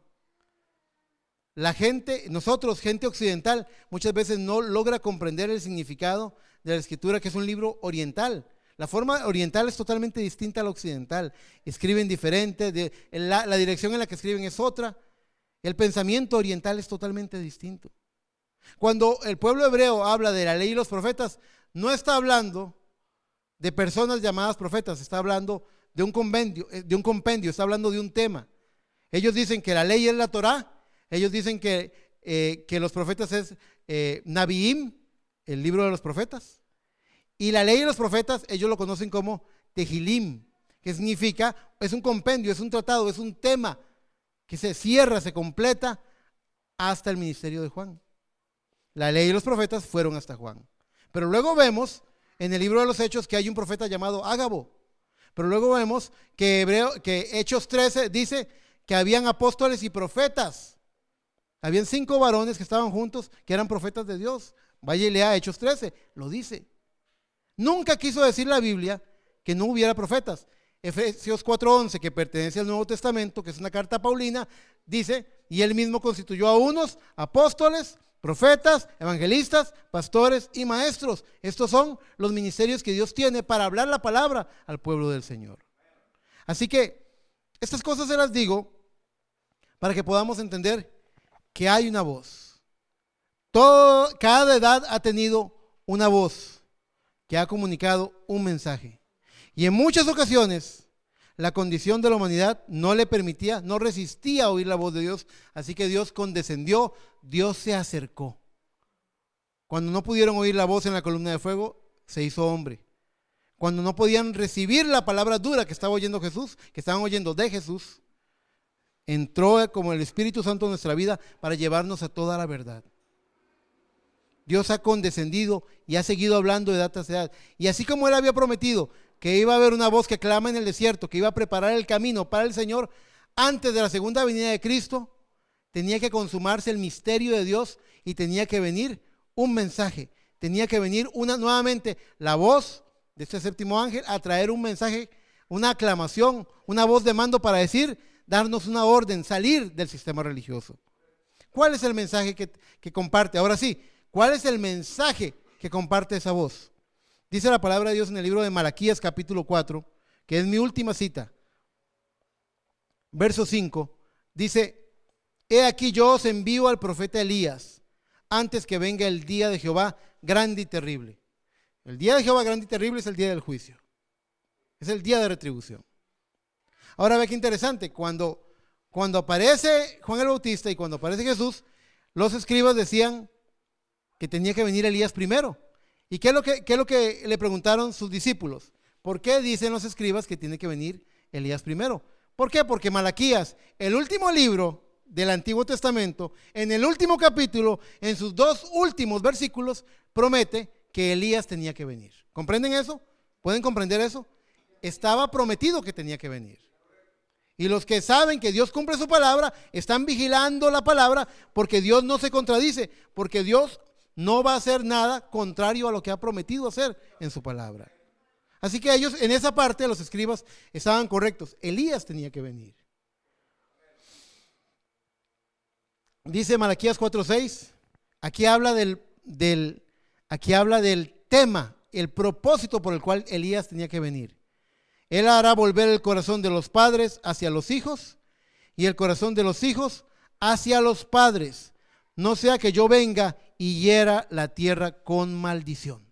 La gente, nosotros, gente occidental, muchas veces no logra comprender el significado de la escritura, que es un libro oriental. La forma oriental es totalmente distinta a la occidental. Escriben diferente, la dirección en la que escriben es otra. El pensamiento oriental es totalmente distinto. Cuando el pueblo hebreo habla de la ley y los profetas, no está hablando de personas llamadas profetas, está hablando de un compendio, está hablando de un tema. Ellos dicen que la ley es la Torá, ellos dicen que los profetas es Nabiim, el libro de los profetas, y la ley de los profetas ellos lo conocen como Tehilim, que significa, es un compendio, es un tratado, es un tema que se cierra, se completa hasta el ministerio de Juan. La ley y los profetas fueron hasta Juan. Pero luego vemos en el libro de los Hechos que hay un profeta llamado Ágabo. Pero luego vemos que Hechos 13 dice que habían apóstoles y profetas. Habían 5 varones que estaban juntos, que eran profetas de Dios. Vaya y lea Hechos 13, lo dice. Nunca quiso decir la Biblia que no hubiera profetas. Efesios 4:11, que pertenece al Nuevo Testamento, que es una carta paulina, dice, y él mismo constituyó a unos apóstoles, profetas, evangelistas, pastores y maestros. Estos son los ministerios que Dios tiene para hablar la palabra al pueblo del Señor. Así que estas cosas se las digo para que podamos entender que hay una voz. Cada edad ha tenido una voz que ha comunicado un mensaje. Y en muchas ocasiones la condición de la humanidad no le permitía, no resistía a oír la voz de Dios. Así que Dios condescendió, Dios se acercó. Cuando no pudieron oír la voz en la columna de fuego, se hizo hombre. Cuando no podían recibir la palabra dura que estaba oyendo Jesús, que estaban oyendo de Jesús, entró como el Espíritu Santo en nuestra vida para llevarnos a toda la verdad. Dios ha condescendido y ha seguido hablando de edad tras edad. Y así como Él había prometido que iba a haber una voz que clama en el desierto, que iba a preparar el camino para el Señor, antes de la segunda venida de Cristo, tenía que consumarse el misterio de Dios y tenía que venir un mensaje. Tenía que venir nuevamente la voz de este séptimo ángel a traer un mensaje, una aclamación, una voz de mando para decir, darnos una orden, salir del sistema religioso. ¿Cuál es el mensaje que comparte? Ahora sí, ¿cuál es el mensaje que comparte esa voz? Dice la palabra de Dios en el libro de Malaquías capítulo 4, que es mi última cita. Verso 5, dice, he aquí yo os envío al profeta Elías, antes que venga el día de Jehová grande y terrible. El día de Jehová grande y terrible es el día del juicio. Es el día de retribución. Ahora ve qué interesante, cuando aparece Juan el Bautista y cuando aparece Jesús, los escribas decían que tenía que venir Elías primero. ¿Y qué es lo que le preguntaron sus discípulos? ¿Por qué dicen los escribas que tiene que venir Elías primero? ¿Por qué? Porque Malaquías, el último libro del Antiguo Testamento, en el último capítulo, en sus 2 últimos versículos, promete que Elías tenía que venir. ¿Comprenden eso? ¿Pueden comprender eso? Estaba prometido que tenía que venir. Y los que saben que Dios cumple su palabra, están vigilando la palabra, porque Dios no se contradice, porque Dios no va a hacer nada contrario a lo que ha prometido hacer en su palabra. Así que ellos, en esa parte, los escribas estaban correctos. Elías tenía que venir. Dice Malaquías 4:6, aquí habla del tema, el propósito por el cual Elías tenía que venir. Él hará volver el corazón de los padres hacia los hijos y el corazón de los hijos hacia los padres, no sea que yo venga y hiera la tierra con maldición.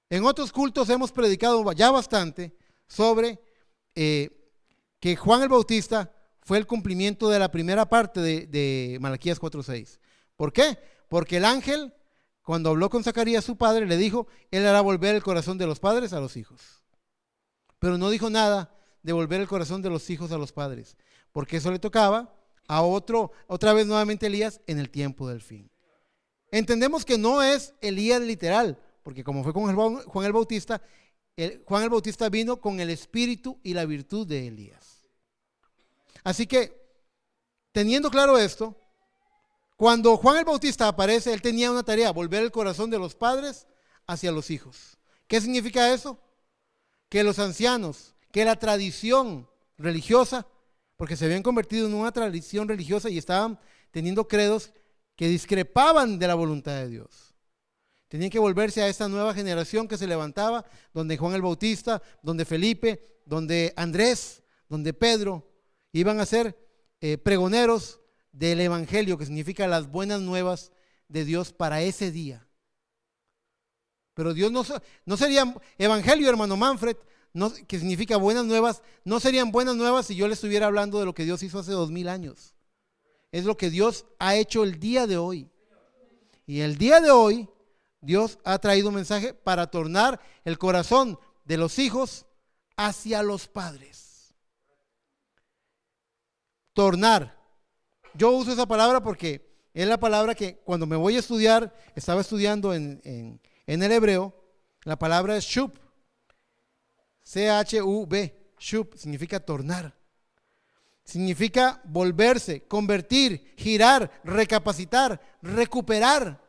En otros cultos hemos predicado ya bastante sobre que Juan el Bautista fue el cumplimiento de la primera parte de Malaquías 4:6. ¿Por qué? Porque el ángel, cuando habló con Zacarías su padre, le dijo, él hará volver el corazón de los padres a los hijos. Pero no dijo nada de volver el corazón de los hijos a los padres, porque eso le tocaba a otra vez nuevamente Elías en el tiempo del fin. Entendemos que no es Elías literal, porque como fue con Juan el Bautista, Juan el Bautista vino con el espíritu y la virtud de Elías. Así que, teniendo claro esto, cuando Juan el Bautista aparece, él tenía una tarea, volver el corazón de los padres hacia los hijos. ¿Qué significa eso? Que los ancianos, que la tradición religiosa, porque se habían convertido en una tradición religiosa y estaban teniendo credos que discrepaban de la voluntad de Dios. Tenían que volverse a esta nueva generación que se levantaba, donde Juan el Bautista, donde Felipe, donde Andrés, donde Pedro, iban a ser pregoneros del evangelio, que significa las buenas nuevas de Dios para ese día. Pero Dios no sería evangelio, hermano Manfred, que significa buenas nuevas, no serían buenas nuevas si yo le estuviera hablando de lo que Dios hizo hace 2000 años. Es lo que Dios ha hecho el día de hoy. Y el día de hoy, Dios ha traído un mensaje para tornar el corazón de los hijos hacia los padres. Tornar. Yo uso esa palabra porque es la palabra que cuando me voy a estudiar, estaba estudiando en el hebreo, la palabra es shub. C-H-U-B. Shub significa tornar. Significa volverse, convertir, girar, recapacitar, recuperar.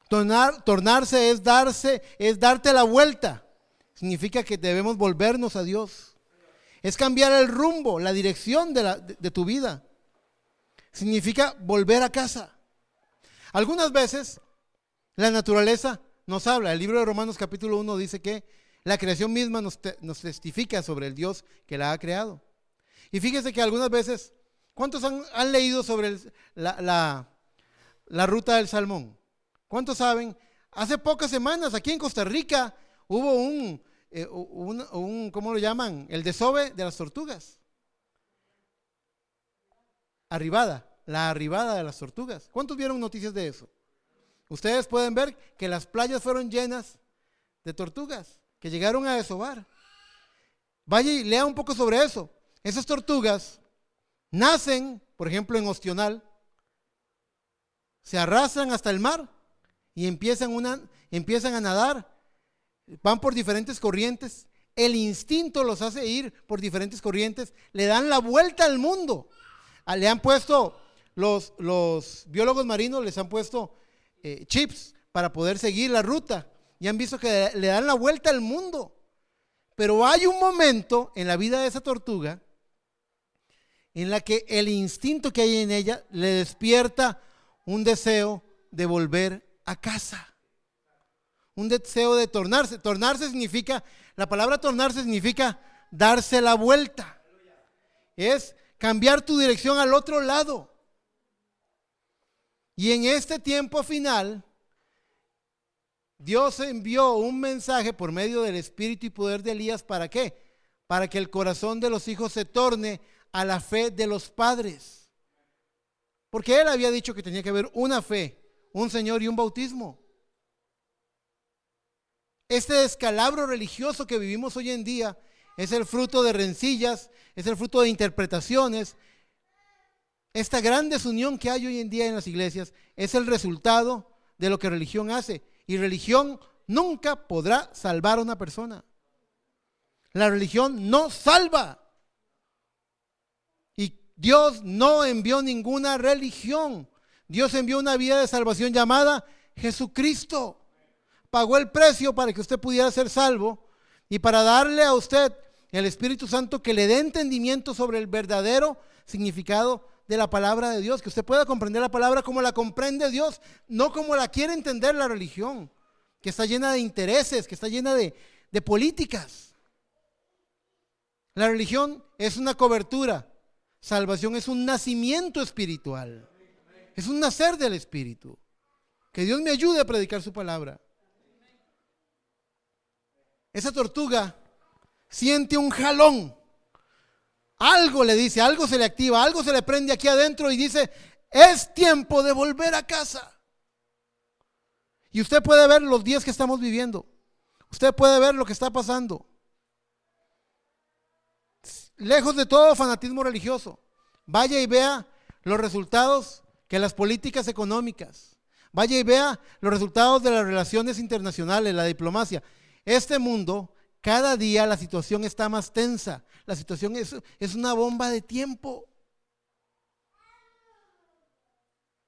Tornarse es darte la vuelta. Significa que debemos volvernos a Dios. Es cambiar el rumbo, la dirección de tu vida. Significa volver a casa. Algunas veces la naturaleza nos habla. El libro de Romanos capítulo 1 dice que la creación misma nos testifica sobre el Dios que la ha creado. Y fíjese que algunas veces, ¿cuántos han leído sobre la ruta del salmón? ¿Cuántos saben? Hace pocas semanas aquí en Costa Rica hubo ¿cómo lo llaman? El desove de las tortugas. La arribada de las tortugas. ¿Cuántos vieron noticias de eso? Ustedes pueden ver que las playas fueron llenas de tortugas que llegaron a desovar. Vaya y lea un poco sobre eso. Esas tortugas nacen, por ejemplo, en Ostional, se arrastran hasta el mar y empiezan a nadar, van por diferentes corrientes. El instinto los hace ir por diferentes corrientes, le dan la vuelta al mundo. Le han puesto, los biólogos marinos les han puesto chips para poder seguir la ruta y han visto que le dan la vuelta al mundo. Pero hay un momento en la vida de esa tortuga en la que el instinto que hay en ella le despierta un deseo de volver a casa. Un deseo de tornarse. Tornarse significa, la palabra tornarse significa darse la vuelta. Es cambiar tu dirección al otro lado. Y en este tiempo final, Dios envió un mensaje por medio del espíritu y poder de Elías. ¿Para qué? Para que el corazón de los hijos se torne a la fe de los padres. Porque él había dicho que tenía que haber una fe, un Señor y un bautismo. Este descalabro religioso que vivimos hoy en día es el fruto de rencillas, es el fruto de interpretaciones. Esta gran desunión que hay hoy en día en las iglesias es el resultado de lo que religión hace. Y religión nunca podrá salvar a una persona. La religión no salva. Y Dios no envió ninguna religión. Dios envió una vía de salvación llamada Jesucristo. Pagó el precio para que usted pudiera ser salvo y para darle a usted el Espíritu Santo que le dé entendimiento sobre el verdadero significado de la palabra de Dios, que usted pueda comprender la palabra como la comprende Dios, no como la quiere entender la religión, que está llena de intereses, que está llena de políticas. La religión es una cobertura, salvación es un nacimiento espiritual, es un nacer del Espíritu. Que Dios me ayude a predicar su palabra. Esa tortuga siente un jalón. Algo le dice, algo se le activa, algo se le prende aquí adentro y dice, es tiempo de volver a casa. Y usted puede ver los días que estamos viviendo. Usted puede ver lo que está pasando. Lejos de todo fanatismo religioso, vaya y vea los resultados que las políticas económicas, vaya y vea los resultados de las relaciones internacionales, la diplomacia. Este mundo, cada día la situación está más tensa. La situación es una bomba de tiempo.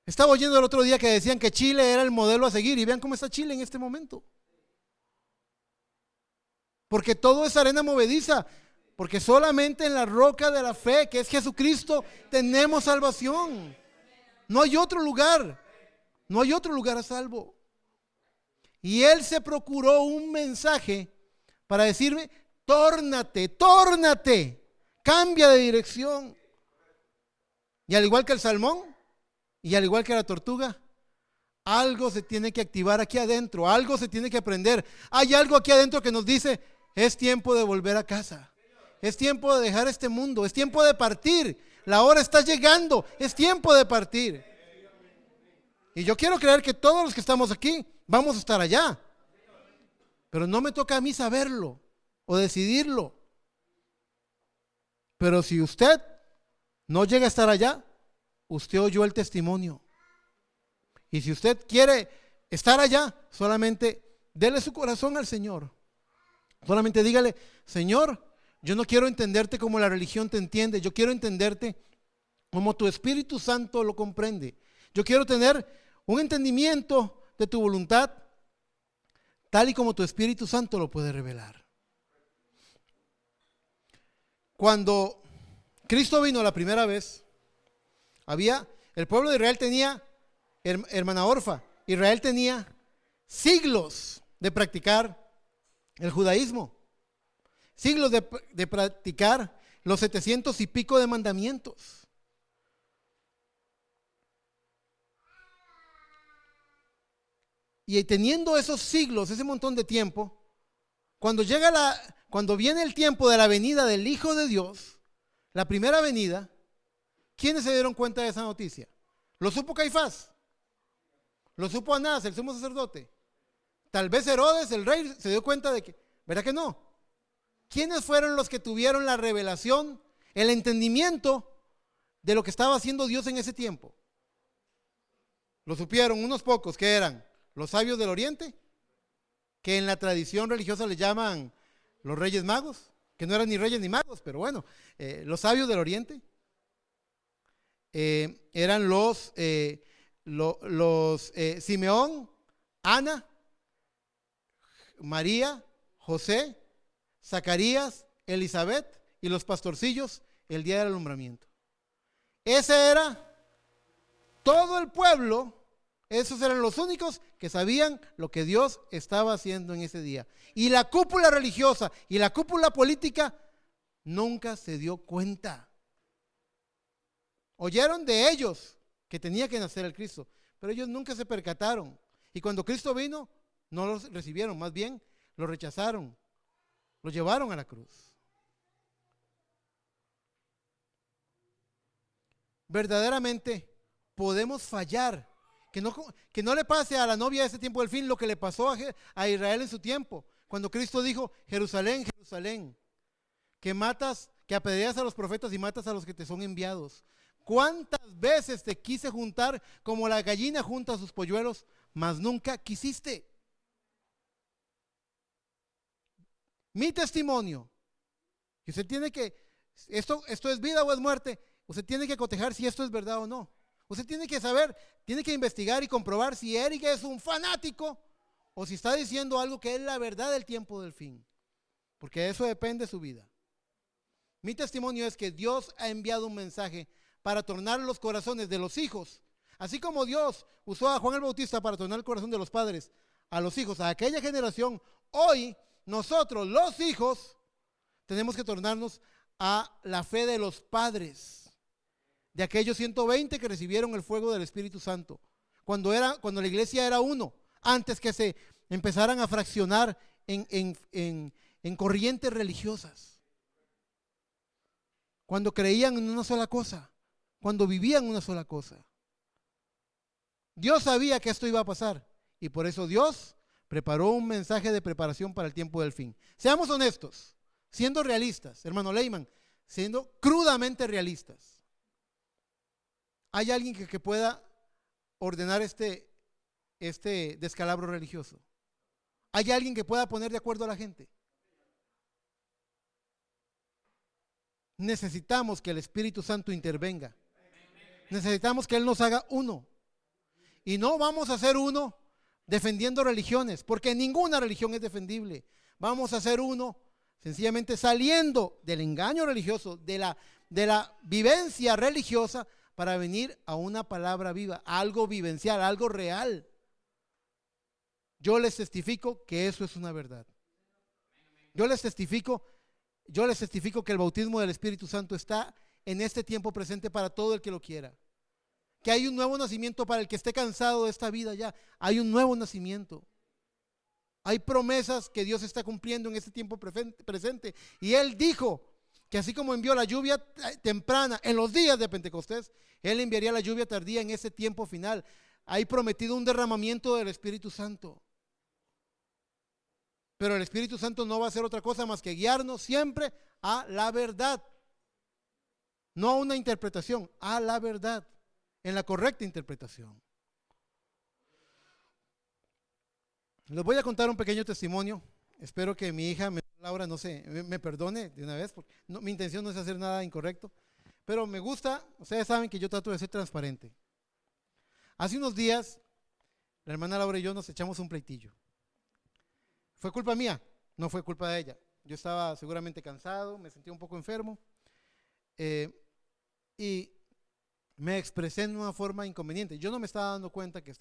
Estaba oyendo el otro día que decían que Chile era el modelo a seguir y vean cómo está Chile en este momento. Porque todo es arena movediza. Porque solamente en la roca de la fe, que es Jesucristo, tenemos salvación. No hay otro lugar. No hay otro lugar a salvo. Y él se procuró un mensaje para decirme, tórnate, cambia de dirección. Y al igual que el salmón, Y al igual que la tortuga, algo se tiene que activar aquí adentro, algo se tiene que aprender. Hay algo aquí adentro que nos dice, es tiempo de volver a casa. Es tiempo de dejar este mundo, es tiempo de partir. La hora está llegando, es tiempo de partir. Y yo quiero creer que todos los que estamos aquí vamos a estar allá. Pero no me toca a mí saberlo o decidirlo. Pero si usted no llega a estar allá, usted oyó el testimonio. Y si usted quiere estar allá, solamente dele su corazón al Señor. Solamente dígale, Señor, yo no quiero entenderte como la religión te entiende. Yo quiero entenderte como tu Espíritu Santo lo comprende. Yo quiero tener un entendimiento de tu voluntad tal y como tu Espíritu Santo lo puede revelar. Cuando Cristo vino la primera vez, el pueblo de Israel tenía, hermana Orfa, Israel tenía siglos de practicar el judaísmo, siglos de practicar los 700 y pico de mandamientos. Y teniendo esos siglos, ese montón de tiempo, cuando viene el tiempo de la venida del Hijo de Dios, la primera venida, ¿quiénes se dieron cuenta de esa noticia? ¿Lo supo Caifás? ¿Lo supo Anás, el sumo sacerdote? Tal vez Herodes, el rey, se dio cuenta de que, ¿verdad que no? ¿Quiénes fueron los que tuvieron la revelación, el entendimiento de lo que estaba haciendo Dios en ese tiempo? Lo supieron unos pocos, que eran los sabios del oriente, que en la tradición religiosa les llaman los reyes magos, que no eran ni reyes ni magos, pero bueno, los sabios del oriente. Eran los Simeón, Ana, María, José, Zacarías, Elizabeth y los pastorcillos el día del alumbramiento. Ese era todo el pueblo. Esos eran los únicos que sabían lo que Dios estaba haciendo en ese día. Y la cúpula religiosa y la cúpula política nunca se dio cuenta. Oyeron de ellos que tenía que nacer el Cristo, pero ellos nunca se percataron. Y cuando Cristo vino, no los recibieron, más bien lo rechazaron, lo llevaron a la cruz. Verdaderamente podemos fallar. Que no le pase a la novia de ese tiempo del fin lo que le pasó a Israel en su tiempo, cuando Cristo dijo, Jerusalén, Jerusalén, que apedreas a los profetas y matas a los que te son enviados. ¿Cuántas veces te quise juntar como la gallina junta a sus polluelos, mas nunca quisiste? Mi testimonio, y usted tiene que, esto es vida o es muerte, usted tiene que cotejar si esto es verdad o no. Usted tiene que saber, tiene que investigar y comprobar si Eric es un fanático o si está diciendo algo que es la verdad del tiempo del fin, porque de eso depende su vida. Mi testimonio es que Dios ha enviado un mensaje para tornar los corazones de los hijos, así como Dios usó a Juan el Bautista para tornar el corazón de los padres a los hijos, a aquella generación. Hoy nosotros los hijos tenemos que tornarnos a la fe de los padres, de aquellos 120 que recibieron el fuego del Espíritu Santo, cuando la iglesia era uno, antes que se empezaran a fraccionar en corrientes religiosas, cuando creían en una sola cosa, cuando vivían una sola cosa. Dios sabía que esto iba a pasar y por eso Dios preparó un mensaje de preparación para el tiempo del fin. Seamos honestos, siendo realistas, hermano Leyman, siendo crudamente realistas. ¿Hay alguien que pueda ordenar este descalabro religioso? ¿Hay alguien que pueda poner de acuerdo a la gente? Necesitamos que el Espíritu Santo intervenga. Necesitamos que Él nos haga uno. Y no vamos a hacer uno defendiendo religiones, porque ninguna religión es defendible. Vamos a hacer uno sencillamente saliendo del engaño religioso, de la vivencia religiosa, para venir a una palabra viva, algo vivencial, algo real. Yo les testifico que eso es una verdad. Yo les testifico que el bautismo del Espíritu Santo está en este tiempo presente para todo el que lo quiera. que hay un nuevo nacimiento para el que esté cansado de esta vida ya. Hay un nuevo nacimiento. Hay promesas que Dios está cumpliendo en este tiempo presente. Y Él dijo que así como envió la lluvia temprana en los días de Pentecostés, Él enviaría la lluvia tardía en ese tiempo final. Hay prometido un derramamiento del Espíritu Santo. Pero el Espíritu Santo no va a hacer otra cosa más que guiarnos siempre a la verdad. No a una interpretación, a la verdad, en la correcta interpretación. Les voy a contar un pequeño testimonio. Espero que mi hija Laura me perdone de una vez, porque mi intención no es hacer nada incorrecto, pero me gusta, ustedes saben que yo trato de ser transparente. Hace unos días, la hermana Laura y yo nos echamos un pleitillo. Fue culpa mía, no fue culpa de ella. Yo estaba seguramente cansado, me sentía un poco enfermo, y me expresé en una forma inconveniente. Yo no me estaba dando cuenta que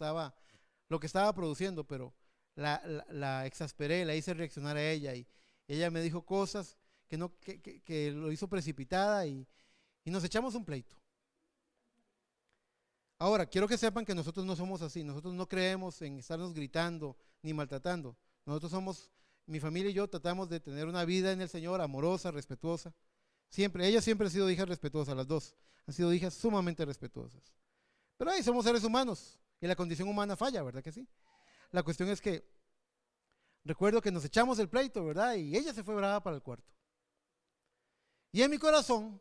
lo que estaba produciendo, pero la exasperé, la hice reaccionar a ella, y ella me dijo cosas que lo hizo precipitada, y nos echamos un pleito. Ahora, quiero que sepan que nosotros no somos así. Nosotros no creemos en estarnos gritando ni maltratando. Nosotros mi familia y yo tratamos de tener una vida en el Señor amorosa, respetuosa. Ella siempre ha sido hija respetuosa, las dos han sido hijas sumamente respetuosas. Pero ahí somos seres humanos y la condición humana falla, ¿verdad que sí? La cuestión es que recuerdo que nos echamos el pleito, ¿verdad? Y ella se fue brava para el cuarto. Y en mi corazón,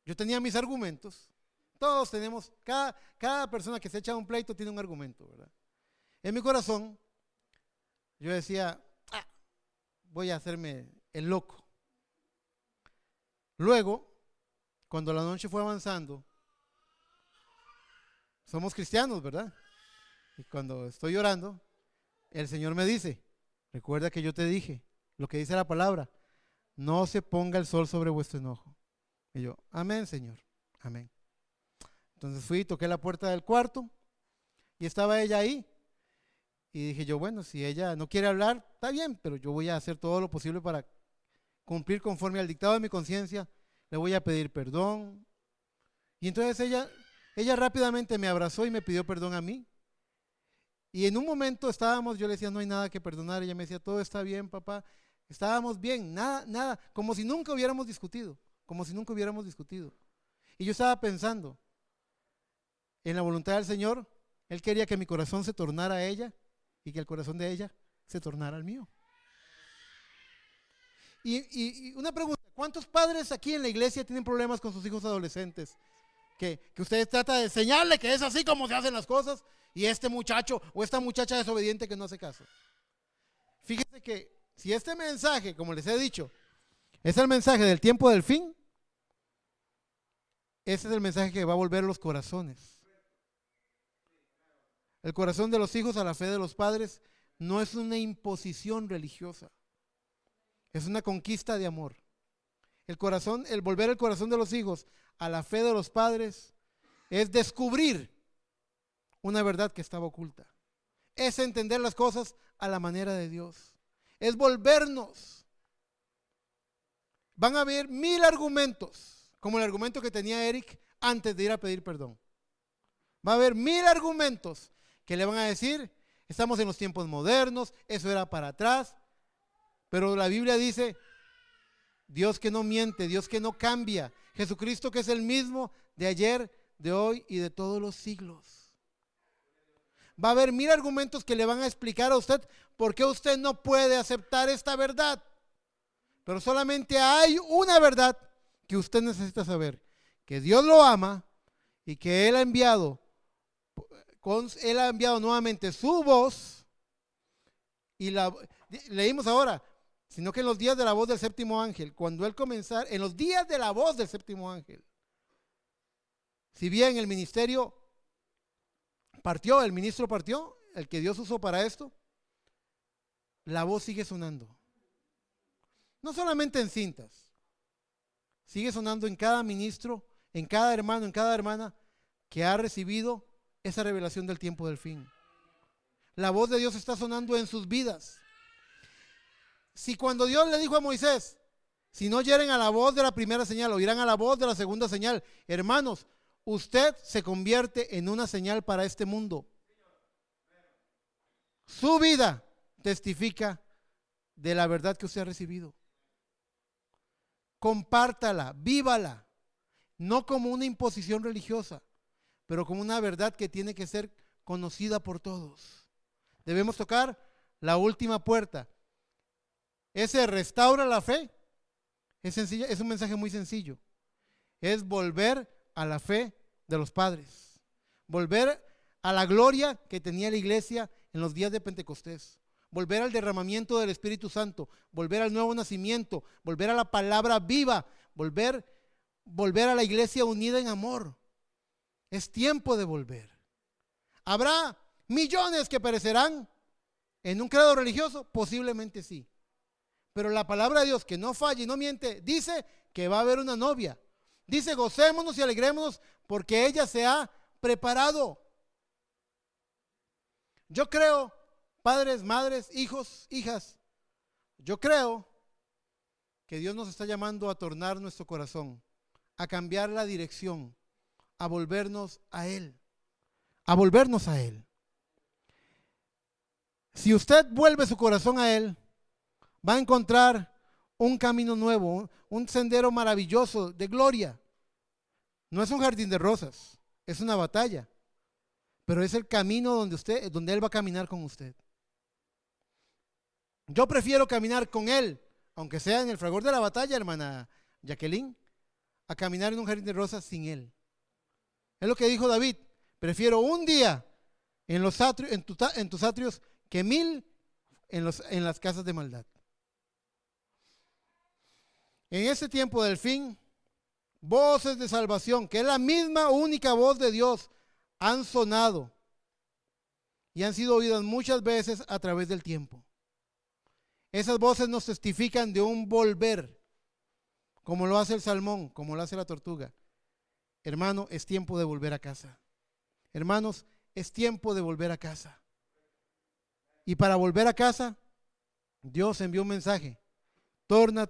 yo tenía mis argumentos. Todos tenemos, cada persona que se echa un pleito tiene un argumento, ¿verdad? En mi corazón, yo decía, voy a hacerme el loco. Luego, cuando la noche fue avanzando, somos cristianos, ¿verdad? Y cuando estoy llorando, el Señor me dice, recuerda que yo te dije, lo que dice la palabra, no se ponga el sol sobre vuestro enojo. Y yo, amén, Señor, amén. Entonces fui, toqué la puerta del cuarto y estaba ella ahí. Y dije yo, bueno, si ella no quiere hablar, está bien, pero yo voy a hacer todo lo posible para cumplir conforme al dictado de mi conciencia. Le voy a pedir perdón. Y entonces ella rápidamente me abrazó y me pidió perdón a mí. Y en un momento yo le decía, no hay nada que perdonar. Ella me decía, todo está bien, papá. Estábamos bien, nada, como si nunca hubiéramos discutido. Y yo estaba pensando en la voluntad del Señor. Él quería que mi corazón se tornara a ella y que el corazón de ella se tornara al mío. Y una pregunta, ¿cuántos padres aquí en la iglesia tienen problemas con sus hijos adolescentes? Que ustedes tratan de enseñarle que es así como se hacen las cosas, y este muchacho o esta muchacha desobediente que no hace caso. Fíjense que si este mensaje, como les he dicho, es el mensaje del tiempo del fin, ese es el mensaje que va a volver los corazones. El corazón de los hijos a la fe de los padres no es una imposición religiosa, es una conquista de amor. El volver el corazón de los hijos a la fe de los padres es descubrir una verdad que estaba oculta. Es entender las cosas a la manera de Dios. Es volvernos. Van a haber 1000 argumentos, como el argumento que tenía Eric antes de ir a pedir perdón. Va a haber 1000 argumentos que le van a decir, estamos en los tiempos modernos, eso era para atrás. Pero la Biblia dice, Dios que no miente, Dios que no cambia, Jesucristo que es el mismo de ayer, de hoy y de todos los siglos. Va a haber 1000 argumentos que le van a explicar a usted por qué usted no puede aceptar esta verdad. Pero solamente hay una verdad que usted necesita saber, que Dios lo ama y que Él ha enviado nuevamente su voz. Y leímos ahora, sino que en los días de la voz del séptimo ángel, en los días de la voz del séptimo ángel, si bien el ministro partió, el que Dios usó para esto, la voz sigue sonando. No solamente en cintas, sigue sonando en cada ministro, en cada hermano, en cada hermana que ha recibido esa revelación del tiempo del fin. La voz de Dios está sonando en sus vidas. Si cuando Dios le dijo a Moisés, si no oyeren a la voz de la primera señal, oirán a la voz de la segunda señal. Hermanos, usted se convierte en una señal para este mundo. Su vida testifica de la verdad que usted ha recibido. Compártala, vívala, no como una imposición religiosa, pero como una verdad que tiene que ser conocida por todos. Debemos tocar la última puerta. Ese restaura la fe. Es sencilla, es un mensaje muy sencillo. Es volver a la fe de los padres. Volver a la gloria que tenía la iglesia en los días de Pentecostés. Volver al derramamiento del Espíritu Santo. Volver al nuevo nacimiento. Volver a la palabra viva. Volver a la iglesia unida en amor. Es tiempo de volver. ¿Habrá millones que perecerán en un credo religioso? Posiblemente sí. Pero la palabra de Dios, que no falla y no miente, dice que va a haber una novia. Dice, gocémonos y alegrémonos porque ella se ha preparado. Yo creo, padres, madres, hijos, hijas, yo creo que Dios nos está llamando a tornar nuestro corazón, a cambiar la dirección, a volvernos a Él, a volvernos a Él. Si usted vuelve su corazón a Él, va a encontrar un camino nuevo, un sendero maravilloso de gloria. No es un jardín de rosas, es una batalla, pero es el camino donde Él va a caminar con usted. Yo prefiero caminar con Él, aunque sea en el fragor de la batalla, hermana Jacqueline, a caminar en un jardín de rosas sin Él. Es lo que dijo David: prefiero un día en tus atrios que 1000 en las casas de maldad. En este tiempo del fin, voces de salvación, que es la misma única voz de Dios, han sonado y han sido oídas muchas veces a través del tiempo. Esas voces nos testifican de un volver, como lo hace el salmón, como lo hace la tortuga. Hermano, es tiempo de volver a casa. Hermanos, es tiempo de volver a casa. Y para volver a casa, Dios envió un mensaje: torna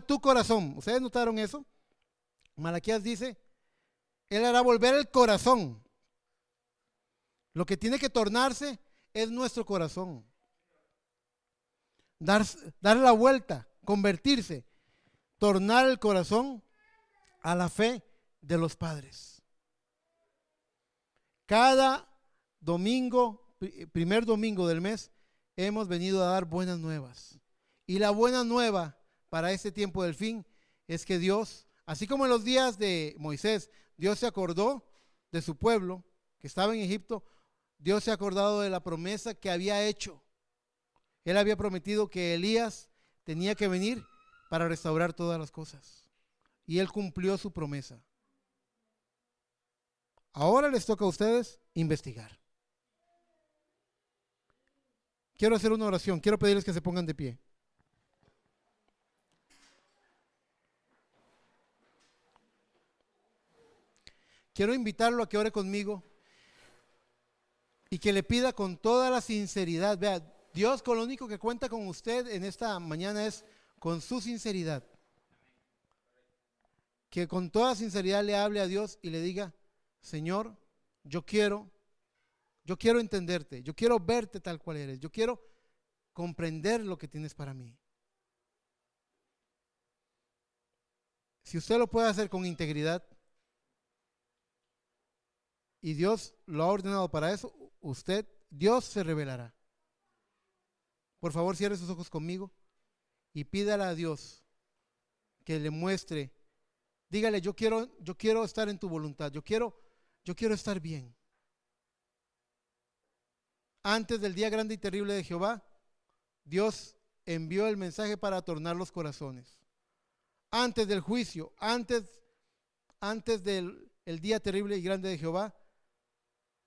tu corazón. ¿Ustedes notaron eso? Malaquías dice, Él hará volver el corazón. Lo que tiene que tornarse es nuestro corazón. Dar la vuelta, convertirse, tornar el corazón a la fe de los padres. Cada domingo, primer domingo del mes, hemos venido a dar buenas nuevas. Y la buena nueva para este tiempo del fin es que Dios, así como en los días de Moisés, Dios se acordó de su pueblo que estaba en Egipto. Dios se ha acordado de la promesa que había hecho. Él había prometido que Elías tenía que venir para restaurar todas las cosas. Y Él cumplió su promesa. Ahora les toca a ustedes investigar. Quiero hacer una oración. Quiero pedirles que se pongan de pie. Quiero invitarlo a que ore conmigo y que le pida con toda la sinceridad. Vea, Dios con lo único que cuenta con usted en esta mañana es con su sinceridad. Que con toda sinceridad le hable a Dios y le diga: Señor, yo quiero entenderte, yo quiero verte tal cual eres, yo quiero comprender lo que tienes para mí. Si usted lo puede hacer con integridad y Dios lo ha ordenado para eso, Dios se revelará. Por favor, cierre sus ojos conmigo y pídale a Dios que le muestre. Dígale: yo quiero estar en tu voluntad, yo quiero estar bien. Antes del día grande y terrible de Jehová, Dios envió el mensaje para tornar los corazones. Antes del juicio, antes del día terrible y grande de Jehová,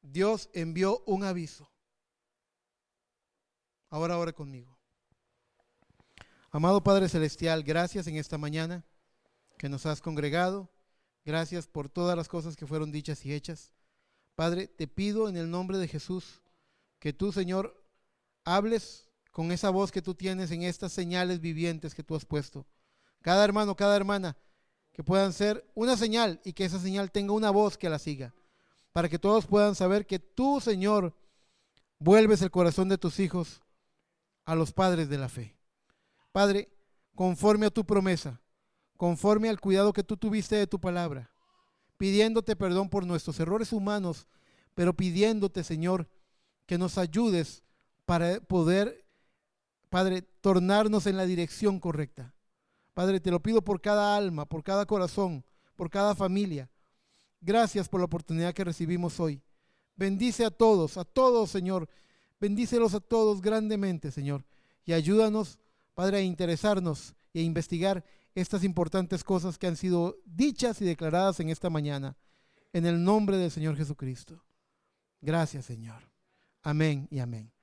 Dios envió un aviso. Ahora ore conmigo. Amado Padre Celestial, gracias en esta mañana que nos has congregado. Gracias por todas las cosas que fueron dichas y hechas. Padre, te pido en el nombre de Jesús que tú, Señor, hables con esa voz que tú tienes en estas señales vivientes que tú has puesto. Cada hermano, cada hermana que puedan ser una señal y que esa señal tenga una voz que la siga, para que todos puedan saber que tú, Señor, vuelves el corazón de tus hijos a los padres de la fe. Padre, conforme a tu promesa, conforme al cuidado que tú tuviste de tu palabra, pidiéndote perdón por nuestros errores humanos, pero pidiéndote, Señor, que nos ayudes para poder, Padre, tornarnos en la dirección correcta. Padre, te lo pido por cada alma, por cada corazón, por cada familia. Gracias por la oportunidad que recibimos hoy. Bendice a todos, Señor. Bendícelos a todos grandemente, Señor. Y ayúdanos, Padre, a interesarnos y a investigar estas importantes cosas que han sido dichas y declaradas en esta mañana. En el nombre del Señor Jesucristo. Gracias, Señor. Amén y amén.